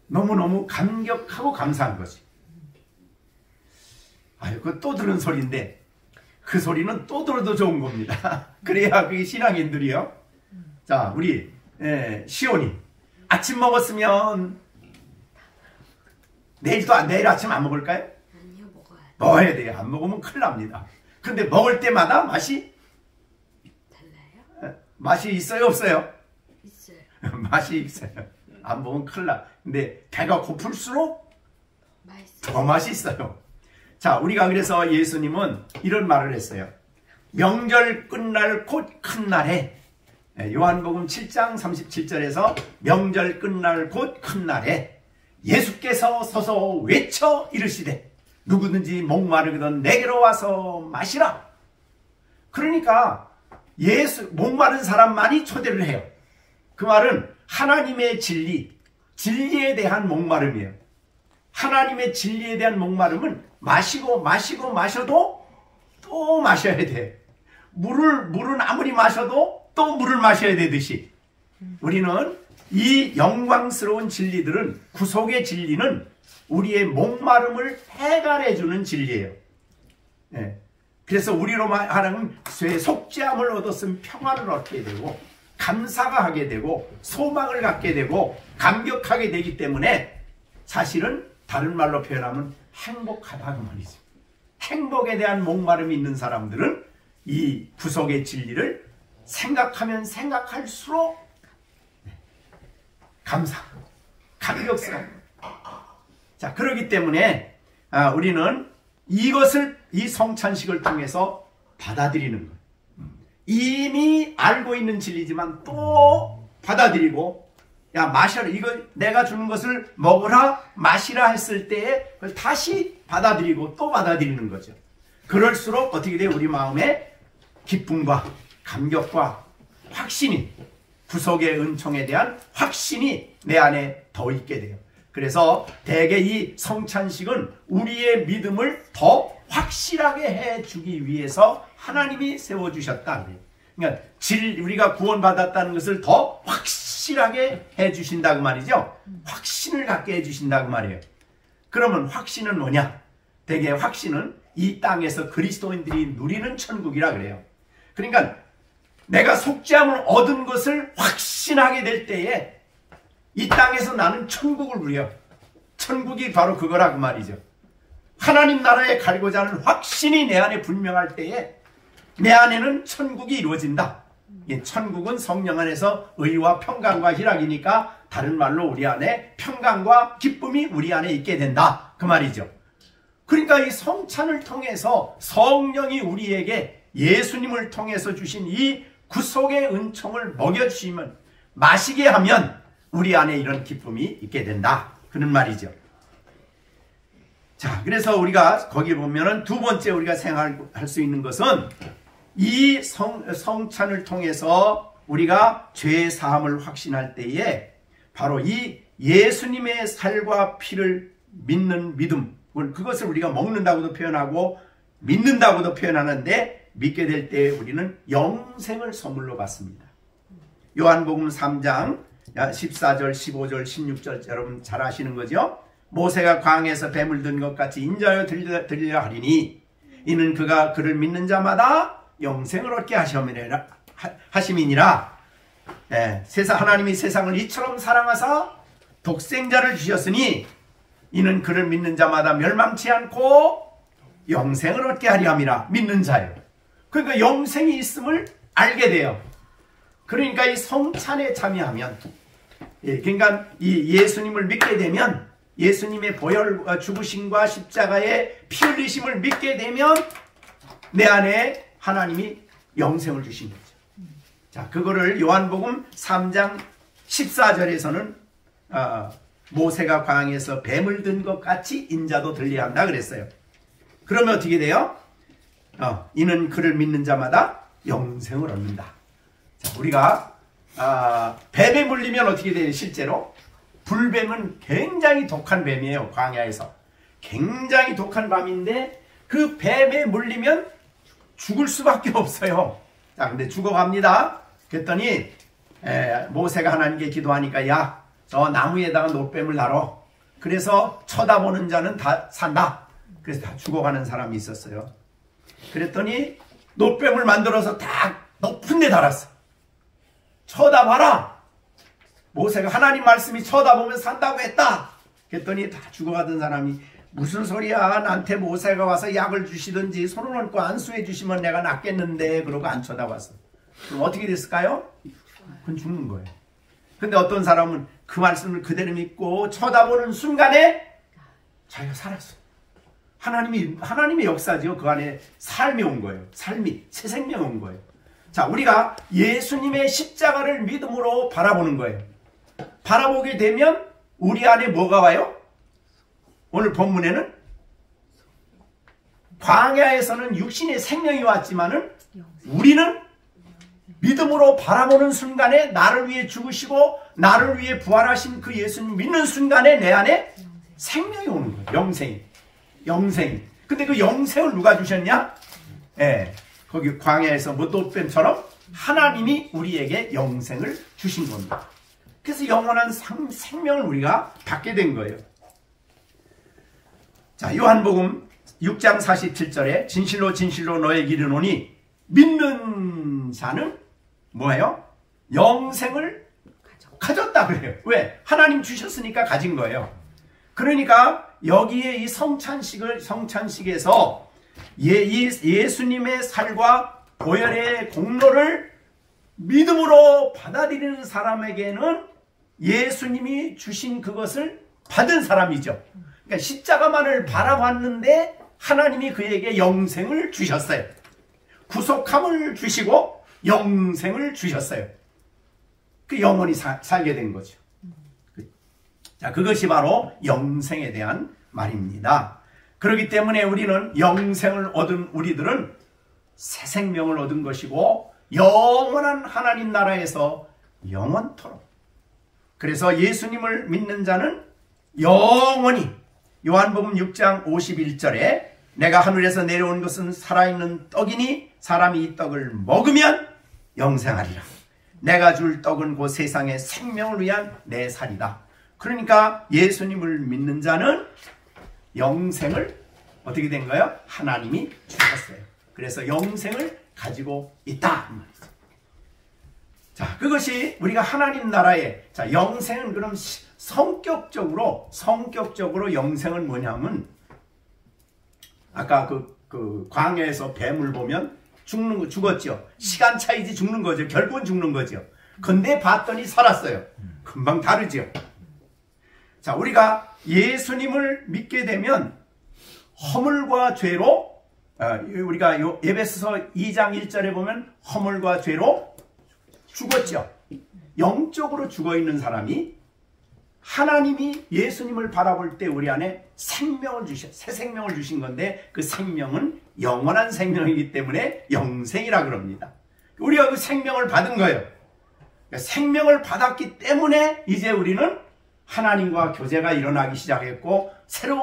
[SPEAKER 1] 너무너무 감격하고 감사한 거지. 아유, 그거 또 들은 소리인데 그 소리는 또 들어도 좋은 겁니다. 그래야 그게 신앙인들이요. 자, 우리 시온이 아침 먹었으면 내일 아침 안 먹을까요?
[SPEAKER 2] 아니요, 먹어야 돼.
[SPEAKER 1] 먹어야 돼요. 안 먹으면 큰일 납니다. 근데 먹을 때마다 맛이
[SPEAKER 2] 달라요?
[SPEAKER 1] 맛이 있어요, 없어요?
[SPEAKER 2] 있어요.
[SPEAKER 1] 맛이 있어요. 안 먹으면 큰일 나. 근데 배가 고플수록
[SPEAKER 2] 맛있어요.
[SPEAKER 1] 더 맛있어요. 자, 우리가 그래서 예수님은 이런 말을 했어요. 명절 끝날 곧 큰 날에, 요한복음 7장 37절에서 명절 끝날 곧 큰 날에 예수께서 서서 외쳐 이르시되 누구든지 목마르거든 내게로 와서 마시라. 그러니까 목마른 사람만이 초대를 해요. 그 말은 하나님의 진리에 대한 목마름이에요. 하나님의 진리에 대한 목마름은 마셔도 또 마셔야 돼. 물은 아무리 마셔도 또 물을 마셔야 되듯이 우리는 이 영광스러운 진리들은, 구속의 진리는 우리의 목마름을 해결해주는 진리예요. 그래서 우리로 말하면 속죄함을 얻었으면 평안을 얻게 되고 감사가 하게 되고 소망을 갖게 되고 감격하게 되기 때문에 사실은 다른 말로 표현하면 행복하다 그 말이죠. 행복에 대한 목마름이 있는 사람들은 이 구속의 진리를 생각하면 생각할수록 감격스러워. 자, 그렇기 때문에 우리는 이 성찬식을 통해서 받아들이는 거예요. 이미 알고 있는 진리지만 또 받아들이고, 야, 마셔라. 이거 내가 주는 것을 먹으라, 마시라 했을 때에 그걸 다시 받아들이고 또 받아들이는 거죠. 그럴수록 어떻게 돼요? 우리 마음에 기쁨과 감격과 확신이, 구속의 은총에 대한 확신이 내 안에 더 있게 돼요. 그래서 대개 이 성찬식은 우리의 믿음을 더 확실하게 해주기 위해서 하나님이 세워주셨다. 그러니까 우리가 구원받았다는 것을 더 확실하게 해주신다고 말이죠. 확신을 갖게 해주신다고 말이에요. 그러면 확신은 뭐냐? 대개 확신은 이 땅에서 그리스도인들이 누리는 천국이라 그래요. 그러니까 내가 속죄함을 얻은 것을 확신하게 될 때에 이 땅에서 나는 천국을 누려. 천국이 바로 그거라고 말이죠. 하나님 나라에 가고자 하는 확신이 내 안에 분명할 때에 내 안에는 천국이 이루어진다. 천국은 성령 안에서 의와 평강과 희락이니까 다른 말로 우리 안에 평강과 기쁨이 우리 안에 있게 된다. 그 말이죠. 그러니까 이 성찬을 통해서 성령이 우리에게 예수님을 통해서 주신 이 구속의 은총을 먹여주시면, 마시게 하면 우리 안에 이런 기쁨이 있게 된다. 그런 말이죠. 자, 그래서 우리가 거기 보면은 두 번째 우리가 생각할 수 있는 것은 이 성찬을 통해서 우리가 죄 사함을 확신할 때에 바로 이 예수님의 살과 피를 믿는 믿음, 그것을 우리가 먹는다고도 표현하고 믿는다고도 표현하는데, 믿게 될 때 우리는 영생을 선물로 받습니다. 요한복음 3장 14절, 15절, 16절 여러분 잘 아시는 거죠? 모세가 광야에서 뱀을 든 것 같이 인자하여 들리려 하리니 이는 그가 그를 믿는 자마다 영생을 얻게 하심이니라. 하나님이 세상을 이처럼 사랑하사 독생자를 주셨으니 이는 그를 믿는 자마다 멸망치 않고 영생을 얻게 하리 함이라. 믿는 자예요. 그러니까 영생이 있음을 알게 돼요. 그러니까 이 성찬에 참여하면, 그러니까 이 예수님을 믿게 되면, 예수님의 보혈과 죽으심과 십자가의 피 흘리심을 믿게 되면 내 안에 하나님이 영생을 주신 거죠. 자, 그거를 요한복음 3장 14절에서는 모세가 광야에서 뱀을 든 것 같이 인자도 들려한다 그랬어요. 그러면 어떻게 돼요? 이는 그를 믿는 자마다 영생을 얻는다. 자, 우리가 뱀에 물리면 어떻게 돼요? 실제로 불뱀은 굉장히 독한 뱀이에요. 광야에서 굉장히 독한 뱀인데 그 뱀에 물리면 죽을 수밖에 없어요. 자, 근데 죽어갑니다. 그랬더니 모세가 하나님께 기도하니까 야, 저 나무에다가 노뱀을 달어. 그래서 쳐다보는 자는 다 산다. 그래서 다 죽어가는 사람이 있었어요. 그랬더니 노뱀을 만들어서 다 높은 데 달았어. 쳐다봐라. 모세가 하나님 말씀이 쳐다보면 산다고 했다. 그랬더니 다 죽어가던 사람이 무슨 소리야. 나한테 모세가 와서 약을 주시든지 손을 얹고 안수해 주시면 내가 낫겠는데 그러고 안 쳐다봤어. 그럼 어떻게 됐을까요? 그건 죽는 거예요. 근데 어떤 사람은 그 말씀을 그대로 믿고 쳐다보는 순간에 자기가 살았어. 하나님의 역사죠. 그 안에 삶이 온 거예요. 삶이, 새 생명이 온 거예요. 자, 우리가 예수님의 십자가를 믿음으로 바라보는 거예요. 바라보게 되면 우리 안에 뭐가 와요? 오늘 본문에는 광야에서는 육신의 생명이 왔지만은 우리는 믿음으로 바라보는 순간에 나를 위해 죽으시고 나를 위해 부활하신 그 예수님 믿는 순간에 내 안에 생명이 오는 거예요. 영생이. 근데 그 영생을 누가 주셨냐? 거기 광야에서 무도뱀처럼 하나님이 우리에게 영생을 주신 겁니다. 그래서 영원한 생명을 우리가 받게 된 거예요. 자, 요한복음 6장 47절에 진실로 진실로 너에게 이르노니 믿는 자는 뭐예요? 영생을 가졌다 그래요. 왜? 하나님 주셨으니까 가진 거예요. 그러니까 여기에 이 성찬식에서 예수님의 살과 보혈의 공로를 믿음으로 받아들이는 사람에게는 예수님이 주신 그것을 받은 사람이죠. 그러니까 십자가만을 바라봤는데 하나님이 그에게 영생을 주셨어요. 구속함을 주시고 영생을 주셨어요. 그 영원히 살게 된 거죠. 자, 그것이 바로 영생에 대한 말입니다. 그렇기 때문에 우리는 영생을 얻은 우리들은 새 생명을 얻은 것이고 영원한 하나님 나라에서 영원토록. 그래서 예수님을 믿는 자는 영원히 요한복음 6장 51절에 내가 하늘에서 내려온 것은 살아있는 떡이니 사람이 이 떡을 먹으면 영생하리라. 내가 줄 떡은 곧 세상의 생명을 위한 내 살이다. 그러니까 예수님을 믿는 자는 영생을 어떻게 된 거예요? 하나님이 주셨어요. 그래서 영생을 가지고 있다. 자, 그것이 우리가 하나님 나라의 영생은 그럼 성격적으로 영생은 뭐냐면 아까 그 광야에서 뱀을 보면 죽었죠. 시간 차이지 죽는 거죠. 결국은 죽는 거죠. 근데 봤더니 살았어요. 금방 다르죠. 자, 우리가 예수님을 믿게 되면 허물과 죄로 우리가 에베소서 2장 1절에 보면 허물과 죄로 죽었죠. 영적으로 죽어있는 사람이 하나님이 예수님을 바라볼 때 우리 안에 생명을 새 생명을 주신 건데 그 생명은 영원한 생명이기 때문에 영생이라 그럽니다. 우리가 그 생명을 받은 거예요. 그러니까 생명을 받았기 때문에 이제 우리는 하나님과 교제가 일어나기 시작했고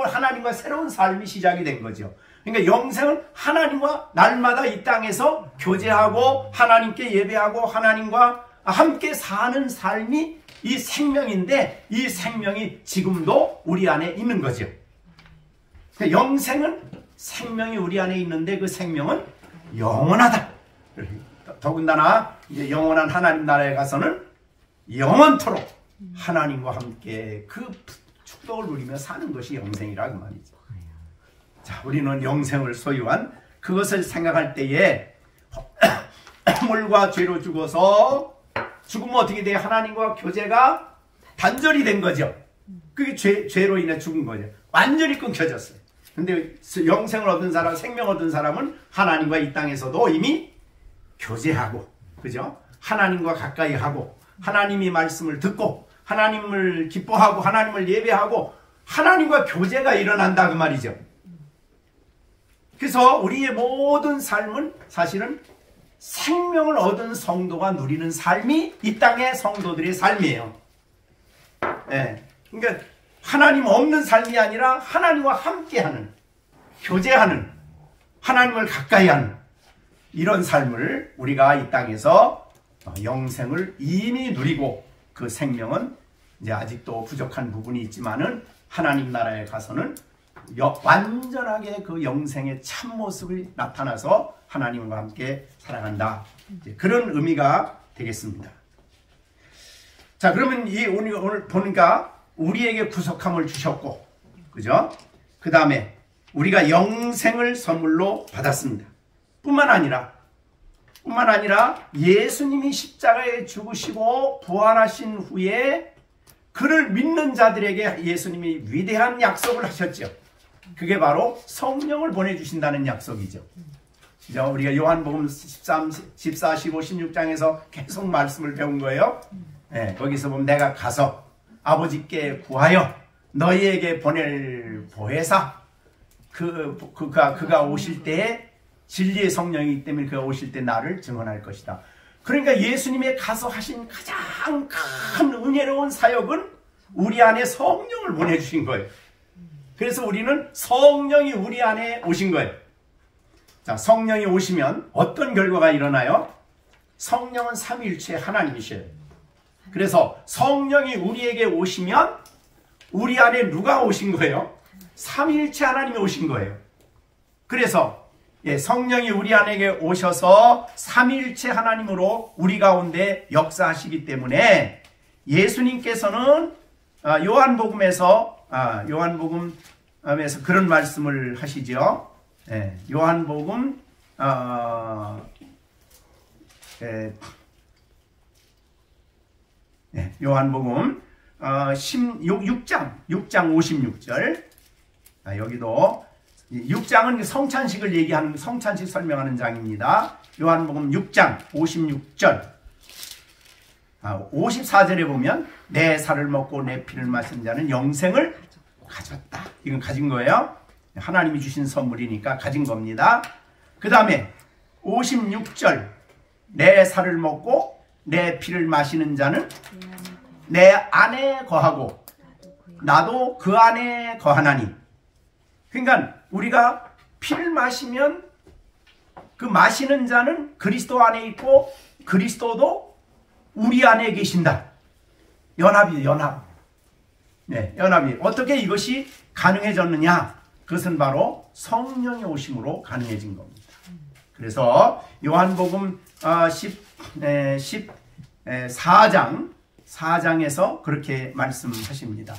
[SPEAKER 1] 하나님과 새로운 삶이 시작이 된 거죠. 그러니까 영생은 하나님과 날마다 이 땅에서 교제하고 하나님께 예배하고 하나님과 함께 사는 삶이 이 생명인데 이 생명이 지금도 우리 안에 있는 거죠. 그러니까 영생은 생명이 우리 안에 있는데 그 생명은 영원하다. 더군다나 이제 영원한 하나님 나라에 가서는 영원토록 하나님과 함께 그 축복을 누리며 사는 것이 영생이라고 말이죠. 자, 우리는 영생을 소유한 그것을 생각할 때에 허물과 죄로 죽어서 죽으면 어떻게 돼요? 하나님과 교제가 단절이 된 거죠. 그게 죄로 인해 죽은 거죠. 완전히 끊겨졌어요. 근데 영생을 얻은 사람, 생명 얻은 사람은 하나님과 이 땅에서도 이미 교제하고, 그죠? 하나님과 가까이 하고, 하나님이 말씀을 듣고, 하나님을 기뻐하고, 하나님을 예배하고, 하나님과 교제가 일어난다 그 말이죠. 그래서 우리의 모든 삶은 사실은 생명을 얻은 성도가 누리는 삶이 이 땅의 성도들의 삶이에요. 그러니까 하나님 없는 삶이 아니라 하나님과 함께하는, 교제하는, 하나님을 가까이 하는 이런 삶을 우리가 이 땅에서 영생을 이미 누리고 그 생명은 이제 아직도 부족한 부분이 있지만은 하나님 나라에 가서는 완전하게 그 영생의 참모습이 나타나서 하나님과 함께 살아간다. 그런 의미가 되겠습니다. 자, 그러면 오늘 보니까 우리에게 구속함을 주셨고, 그죠? 그 다음에 우리가 영생을 선물로 받았습니다. 뿐만 아니라 예수님이 십자가에 죽으시고 부활하신 후에 그를 믿는 자들에게 예수님이 위대한 약속을 하셨죠. 그게 바로 성령을 보내주신다는 약속이죠. 그죠? 우리가 요한복음 14, 15, 16장에서 계속 말씀을 배운 거예요. 네, 거기서 보면 내가 가서 아버지께 구하여 너희에게 보낼 보혜사, 그가 오실 때에 진리의 성령이기 때문에 그가 오실 때 나를 증언할 것이다. 그러니까 예수님의 가서 하신 가장 큰 은혜로운 사역은 우리 안에 성령을 보내주신 거예요. 그래서 우리는 성령이 우리 안에 오신 거예요. 자, 성령이 오시면 어떤 결과가 일어나요? 성령은 삼위일체 하나님이셔요. 그래서 성령이 우리에게 오시면 우리 안에 누가 오신 거예요? 삼위일체 하나님이 오신 거예요. 그래서 성령이 우리 안에게 오셔서 삼위일체 하나님으로 우리 가운데 역사하시기 때문에 예수님께서는 요한복음에서 그런 말씀을 하시죠. 요한복음 6장 56절. 여기도 6장은 성찬식을 얘기하는, 성찬식 설명하는 장입니다. 요한복음 6장 56절. 54절에 보면 내 살을 먹고 내 피를 마신 자는 영생을 가졌다. 이건 가진 거예요. 하나님이 주신 선물이니까 가진 겁니다. 그 다음에 56절 내 살을 먹고 내 피를 마시는 자는 내 안에 거하고 나도 그 안에 거하나니. 그러니까 우리가 피를 마시면 그 마시는 자는 그리스도 안에 있고 그리스도도 우리 안에 계신다. 연합이. 연합이. 어떻게 이것이 가능해졌느냐? 그것은 바로 성령이 오심으로 가능해진 겁니다. 그래서 요한복음 14장에서 그렇게 말씀하십니다.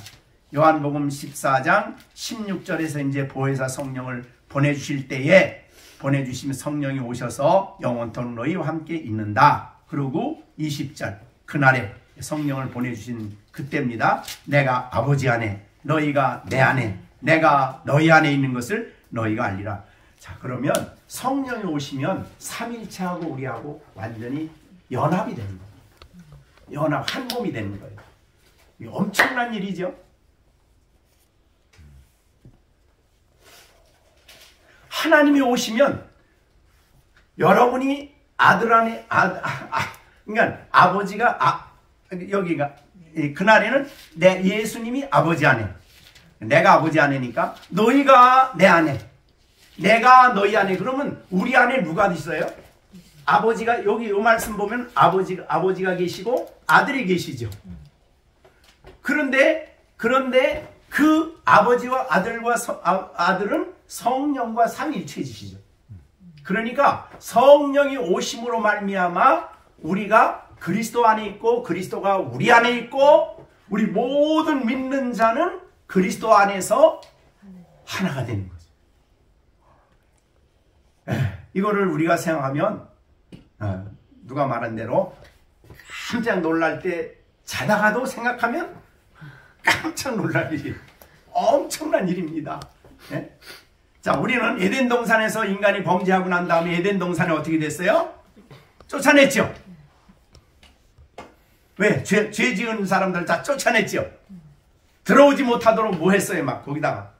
[SPEAKER 1] 요한복음 14장 16절에서 이제 보혜사 성령을 보내주실 때에 보내주시면 성령이 오셔서 영원토록 너희와 함께 있는다. 그리고 20절 그날에 성령을 보내주신 그때입니다. 내가 아버지 안에 너희가 내 안에 내가 너희 안에 있는 것을 너희가 알리라. 자, 그러면 성령이 오시면 삼일체하고 우리하고 완전히 연합이 되는 겁니다. 연합, 한 몸이 되는 거예요. 이게 엄청난 일이죠. 하나님이 오시면 여러분이 아들 안에 그러니까 아버지가 여기가 그날에는 내 예수님이 아버지 안에 내가 아버지 안에니까 너희가 내 안에 내가 너희 안에. 그러면 우리 안에 누가 있어요? 아버지가 여기 이 말씀 보면 아버지가 계시고 아들이 계시죠. 그런데 그 아버지와 아들은 성령과 삼위일체이시죠. 그러니까 성령이 오심으로 말미암아 우리가 그리스도 안에 있고 그리스도가 우리 안에 있고 우리 모든 믿는 자는 그리스도 안에서 하나가 되는 거죠. 이거를 우리가 생각하면 누가 말한 대로 깜짝 놀랄 때 자다가도 생각하면 깜짝 놀랄 일이 엄청난 일입니다. 자, 우리는 에덴 동산에서 인간이 범죄하고 난 다음에 에덴 동산에 어떻게 됐어요? 쫓아냈죠. 왜? 죄 지은 사람들 다 쫓아냈죠. 들어오지 못하도록 뭐 했어요? 막 거기다가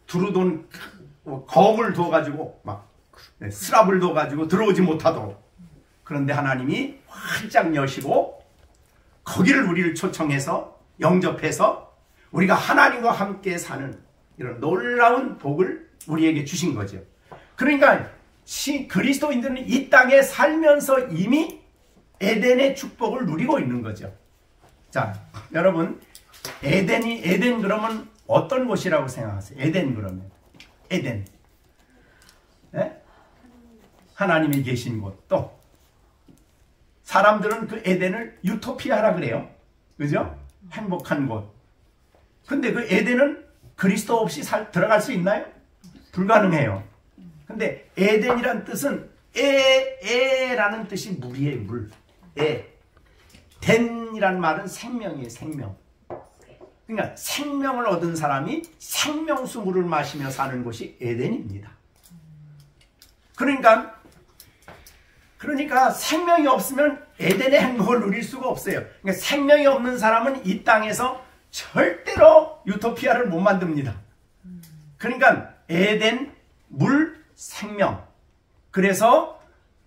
[SPEAKER 1] 두루돈 검을 둬가지고 막 스랍을 둬가지고 들어오지 못하도록. 그런데 하나님이 활짝 여시고 거기를 우리를 초청해서 영접해서 우리가 하나님과 함께 사는 이런 놀라운 복을 우리에게 주신 거죠. 그러니까 그리스도인들은 이 땅에 살면서 이미 에덴의 축복을 누리고 있는 거죠. 자, 여러분, 에덴 그러면 어떤 곳이라고 생각하세요? 에덴 그러면 에덴, 네? 하나님이 계신 곳. 또 사람들은 그 에덴을 유토피아라 그래요. 그죠? 행복한 곳. 근데 그 에덴은 그리스도 없이 들어갈 수 있나요? 불가능해요. 근데 에덴이란 뜻은 에라는 뜻이 물이에요. 물. 덴이란 말은 생명이에요. 생명. 그러니까 생명을 얻은 사람이 생명수 물을 마시며 사는 곳이 에덴입니다. 그러니까 생명이 없으면 에덴의 행복을 누릴 수가 없어요. 그러니까 생명이 없는 사람은 이 땅에서 절대로 유토피아를 못 만듭니다. 그러니까 에덴, 물, 생명. 그래서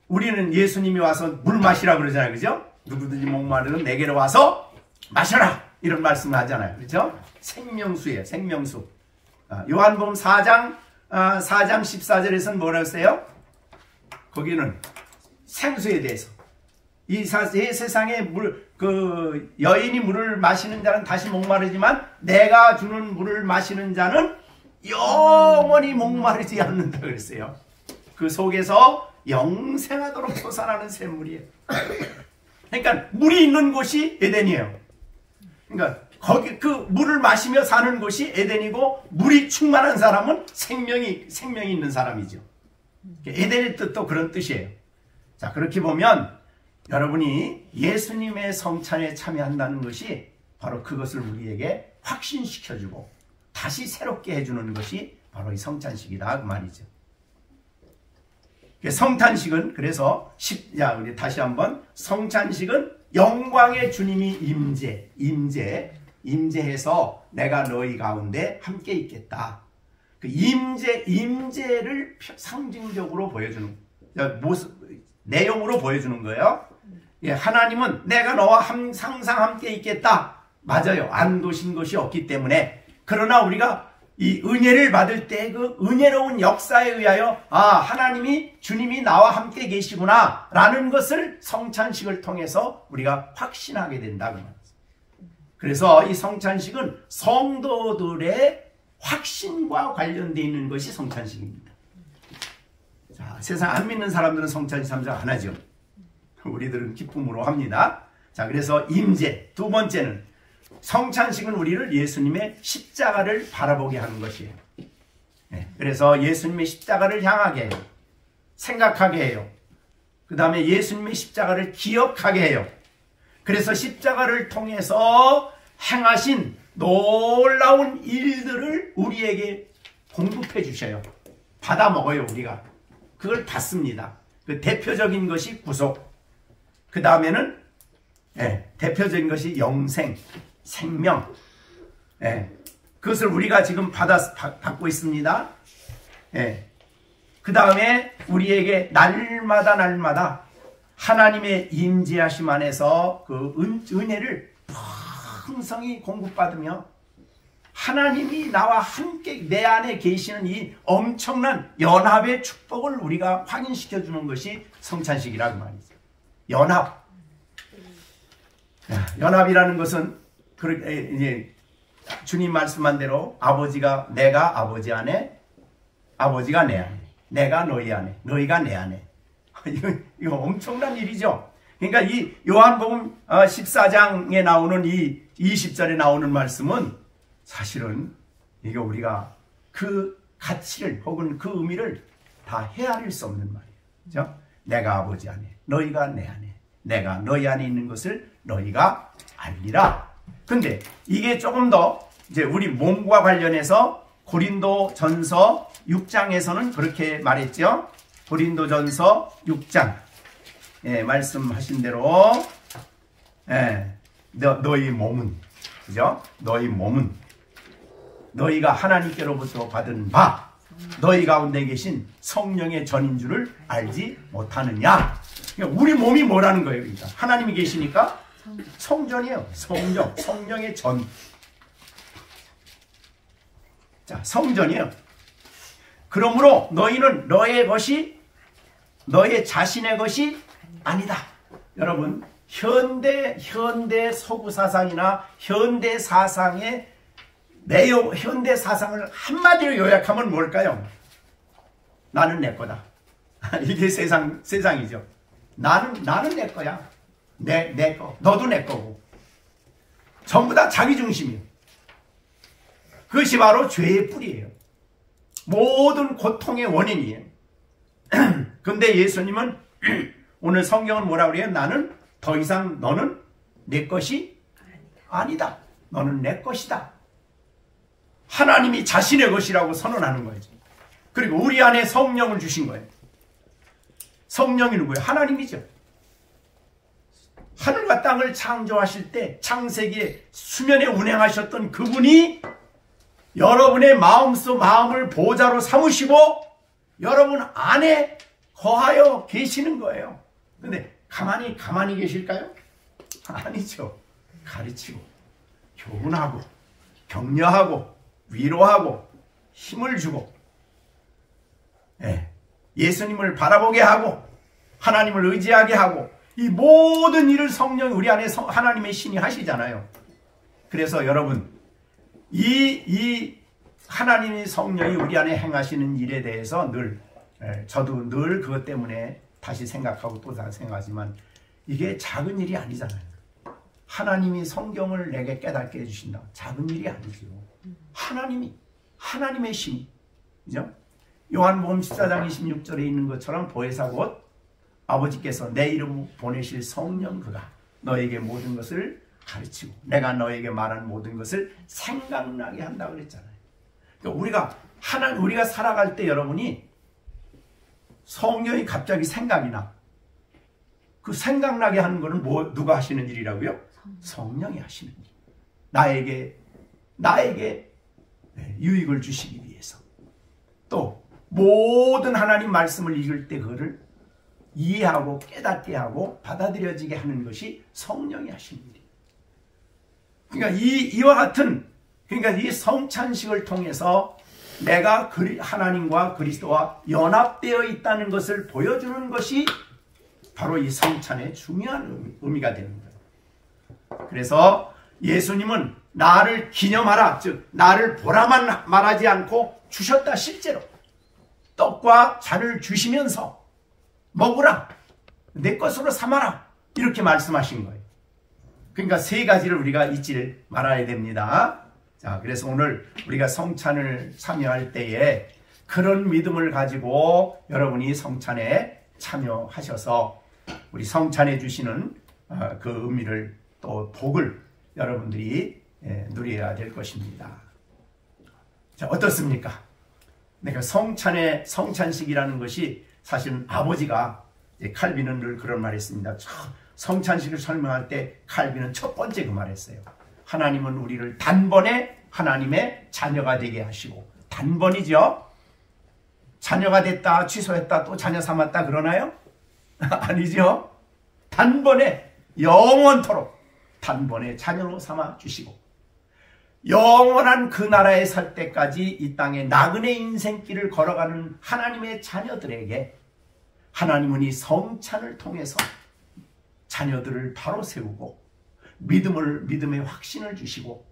[SPEAKER 1] 우리는 예수님이 와서 물 마시라 그러잖아요. 그죠? 누구든지 목마르면 내게로 와서 마셔라. 이런 말씀을 하잖아요. 그렇죠? 생명수예요. 생명수. 요한복음 4장 14절에서는 뭐라고 했어요? 거기는 생수에 대해서. 이 세상에 여인이 물을 마시는 자는 다시 목마르지만 내가 주는 물을 마시는 자는 영원히 목마르지 않는다 그랬어요. 그 속에서 영생하도록 솟아나는 샘물이에요. 그러니까 물이 있는 곳이 에덴이에요. 그러니까 거기 그 물을 마시며 사는 곳이 에덴이고 물이 충만한 사람은 생명이 있는 사람이죠. 에덴의 뜻도 그런 뜻이에요. 자, 그렇게 보면 여러분이 예수님의 성찬에 참여한다는 것이 바로 그것을 우리에게 확신시켜주고 다시 새롭게 해주는 것이 바로 이 성찬식이다 그 말이죠. 성탄식은 그래서 우리 다시 한번 성찬식은 영광의 주님이 임재해서 내가 너희 가운데 함께 있겠다. 그 임재를 상징적으로 보여주는 모습, 내용으로 보여주는 거예요. 예, 하나님은 내가 너와 항상 함께 있겠다. 맞아요. 안 도신 것이 없기 때문에. 그러나 우리가 이 은혜를 받을 때 그 은혜로운 역사에 의하여 하나님이 주님이 나와 함께 계시구나 라는 것을 성찬식을 통해서 우리가 확신하게 된다. 그래서 이 성찬식은 성도들의 확신과 관련되어 있는 것이 성찬식입니다. 자, 세상 안 믿는 사람들은 성찬식 참석 안 하죠. 우리들은 기쁨으로 합니다. 자, 그래서 임재. 두 번째는 성찬식은 우리를 예수님의 십자가를 바라보게 하는 것이에요. 네, 그래서 예수님의 십자가를 향하게 해요. 생각하게 해요. 그 다음에 예수님의 십자가를 기억하게 해요. 그래서 십자가를 통해서 행하신 놀라운 일들을 우리에게 공급해 주셔요. 받아 먹어요. 우리가 그걸 받습니다. 그 대표적인 것이 구속, 그 다음에는 대표적인 것이 영생, 생명. 그것을 우리가 지금 받고 있습니다. 그 다음에 우리에게 날마다 하나님의 임재하심 안에서 그 은혜를 풍성히 공급받으며 하나님이 나와 함께 내 안에 계시는 이 엄청난 연합의 축복을 우리가 확인시켜주는 것이 성찬식이라고 말이죠. 연합. 연합이라는 것은 이제 주님 말씀한 대로 내가 아버지 안에, 아버지가 내 안에, 내가 너희 안에, 너희가 내 안에. 이거 엄청난 일이죠. 그러니까 이 요한복음 14장에 나오는 이 20절에 나오는 말씀은 사실은 이게 우리가 그 가치를 혹은 그 의미를 다 헤아릴 수 없는 말이에요. 그렇죠? 내가 아버지 안에, 너희가 내 안에, 내가 너희 안에 있는 것을 너희가 알리라. 근데 이게 조금 더 이제 우리 몸과 관련해서 고린도전서 6장에서는 그렇게 말했죠. 고린도전서 6장 말씀하신 대로 너희 몸은, 그죠? 너희 몸은 너희가 하나님께로부터 받은 바 너희 가운데 계신 성령의 전인 줄을 알지 못하느냐. 그러니까 우리 몸이 뭐라는 거예요. 그러니까 하나님이 계시니까 성전이에요. 성령의 전. 자, 성전이에요. 그러므로 너희는 너의 것이 너의 자신의 것이 아니다. 여러분 현대 서구 사상이나 현대 사상의 내용, 현대 사상을 한마디로 요약하면 뭘까요? 나는 내 거다. 이게 세상이죠. 나는 내 거야. 내 거. 너도 내 거고. 전부 다 자기 중심이에요. 그것이 바로 죄의 뿌리예요. 모든 고통의 원인이에요. 근데 예수님은 오늘 성경은 뭐라고 그래요? 나는 더 이상 너는 내 것이 아니다. 너는 내 것이다. 하나님이 자신의 것이라고 선언하는 거죠. 그리고 우리 안에 성령을 주신 거예요. 성령이 누구예요? 하나님이죠. 하늘과 땅을 창조하실 때 창세기에 수면에 운행하셨던 그분이 여러분의 마음을 보좌로 삼으시고 여러분 안에 거하여 계시는 거예요. 근데 가만히 계실까요? 아니죠. 가르치고 교훈하고 격려하고 위로하고 힘을 주고 예수님을 바라보게 하고 하나님을 의지하게 하고 이 모든 일을 성령이 우리 안에 하나님의 신이 하시잖아요. 그래서 여러분 이 하나님의 성령이 우리 안에 행하시는 일에 대해서 저도 늘 그것 때문에 다시 생각하고 또 다시 생각하지만 이게 작은 일이 아니잖아요. 하나님이 성경을 내게 깨닫게 해주신다. 작은 일이 아니죠. 하나님의 신. 그죠? 요한복음 14장 26절에 있는 것처럼 보혜사 곧 아버지께서 내 이름 보내실 성령 그가 너에게 모든 것을 가르치고 내가 너에게 말한 모든 것을 생각나게 한다고 그랬잖아요. 그러니까 우리가 살아갈 때 여러분이 성령이 갑자기 생각이 나. 그 생각나게 하는 거는 누가 하시는 일이라고요? 성령이 하시는 일. 나에게 유익을 주시기 위해서. 또 모든 하나님 말씀을 읽을 때 그거를 이해하고 깨닫게 하고 받아들여지게 하는 것이 성령이 하시는 일이에요. 그러니까 이와 같은 이 성찬식을 통해서 내가 하나님과 그리스도와 연합되어 있다는 것을 보여주는 것이 바로 이 성찬의 중요한 의미가 되는 거예요. 그래서 예수님은 나를 기념하라, 즉 나를 보라만 말하지 않고 주셨다. 실제로 떡과 잔을 주시면서 먹으라, 내 것으로 삼아라, 이렇게 말씀하신 거예요. 그러니까 세 가지를 우리가 잊지 말아야 됩니다. 자, 그래서 오늘 우리가 성찬을 참여할 때에 그런 믿음을 가지고 여러분이 성찬에 참여하셔서 우리 성찬에 주시는 그 의미를 또 복을 여러분들이 누려야 될 것입니다. 자, 어떻습니까? 그러니까 성찬식이라는 것이 사실은 아버지가, 칼빈은 늘 그런 말 했습니다. 성찬식을 설명할 때 칼빈은 첫 번째 그 말했어요. 하나님은 우리를 단번에 하나님의 자녀가 되게 하시고, 단번이죠. 자녀가 됐다, 취소했다, 또 자녀 삼았다 그러나요? 아니죠. 단번에 영원토록 단번에 자녀로 삼아 주시고 영원한 그 나라에 살 때까지 이 땅에 나그네 인생길을 걸어가는 하나님의 자녀들에게 하나님은 이 성찬을 통해서 자녀들을 바로 세우고 믿음의 확신을 주시고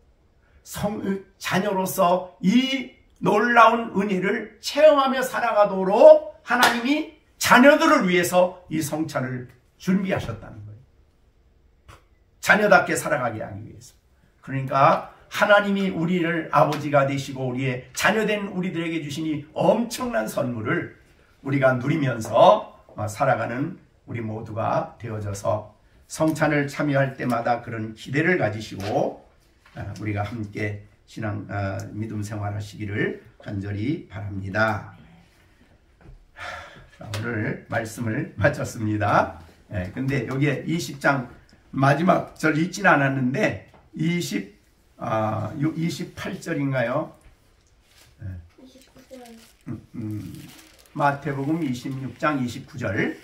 [SPEAKER 1] 자녀로서 이 놀라운 은혜를 체험하며 살아가도록 하나님이 자녀들을 위해서 이 성찬을 준비하셨다는 거예요. 자녀답게 살아가게 하기 위해서. 그러니까 하나님이 우리를 아버지가 되시고 우리의 자녀된 우리들에게 주신 이 엄청난 선물을 우리가 누리면서 살아가는 우리 모두가 되어져서 성찬을 참여할 때마다 그런 기대를 가지시고 우리가 함께 믿음 생활하시기를 간절히 바랍니다. 오늘 말씀을 마쳤습니다. 근데 여기에 20장 마지막 절 읽지는 않았는데 28절인가요? 29절. 마태복음 26장 29절.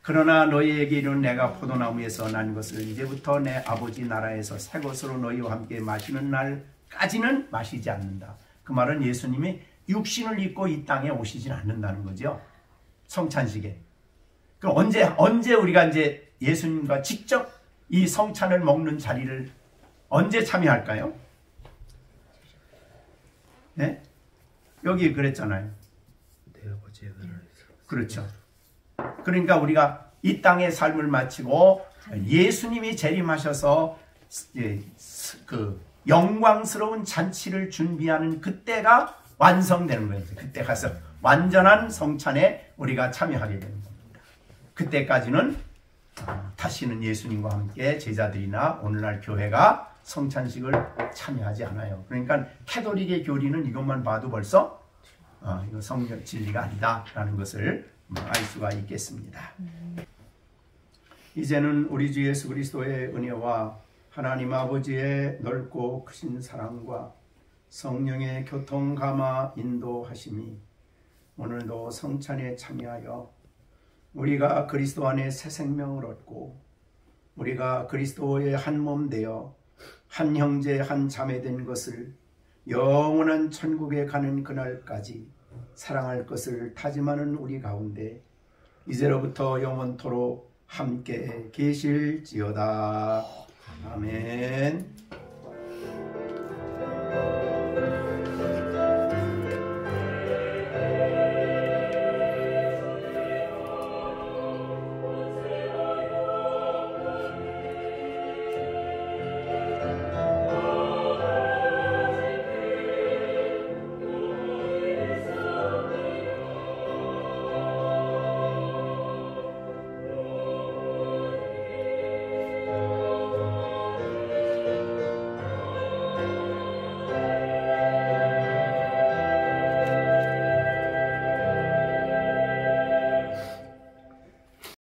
[SPEAKER 1] 그러나 너희에게 이르는 내가 포도나무에서 난 것을 이제부터 내 아버지 나라에서 새 것으로 너희와 함께 마시는 날까지는 마시지 않는다. 그 말은 예수님이 육신을 입고 이 땅에 오시진 않는다는 거죠. 성찬식에. 그럼 언제 우리가 이제 예수님과 직접 이 성찬을 먹는 자리를 언제 참여할까요? 네? 여기 그랬잖아요.
[SPEAKER 3] 내 아버지의 나라에서.
[SPEAKER 1] 그렇죠. 그러니까 우리가 이 땅의 삶을 마치고 예수님이 재림하셔서 그 영광스러운 잔치를 준비하는 그때가 완성되는 거예요. 그때 가서 완전한 성찬에 우리가 참여하게 되는 겁니다. 그때까지는 다시는 예수님과 함께 제자들이나 오늘날 교회가 성찬식을 참여하지 않아요. 그러니까 캐톨릭의 교리는 이것만 봐도 벌써 이거 성경 진리가 아니다라는 것을 알 수가 있겠습니다. 이제는 우리 주 예수 그리스도의 은혜와 하나님 아버지의 넓고 크신 사랑과 성령의 교통 감화 인도하심이 오늘도 성찬에 참여하여 우리가 그리스도 안에 새 생명을 얻고 우리가 그리스도의 한 몸 되어 한 형제 한 자매 된 것을 영원한 천국에 가는 그날까지 사랑할 것을 다짐하는 우리 가운데 이제로부터 영원토록 함께 계실지어다. 아멘.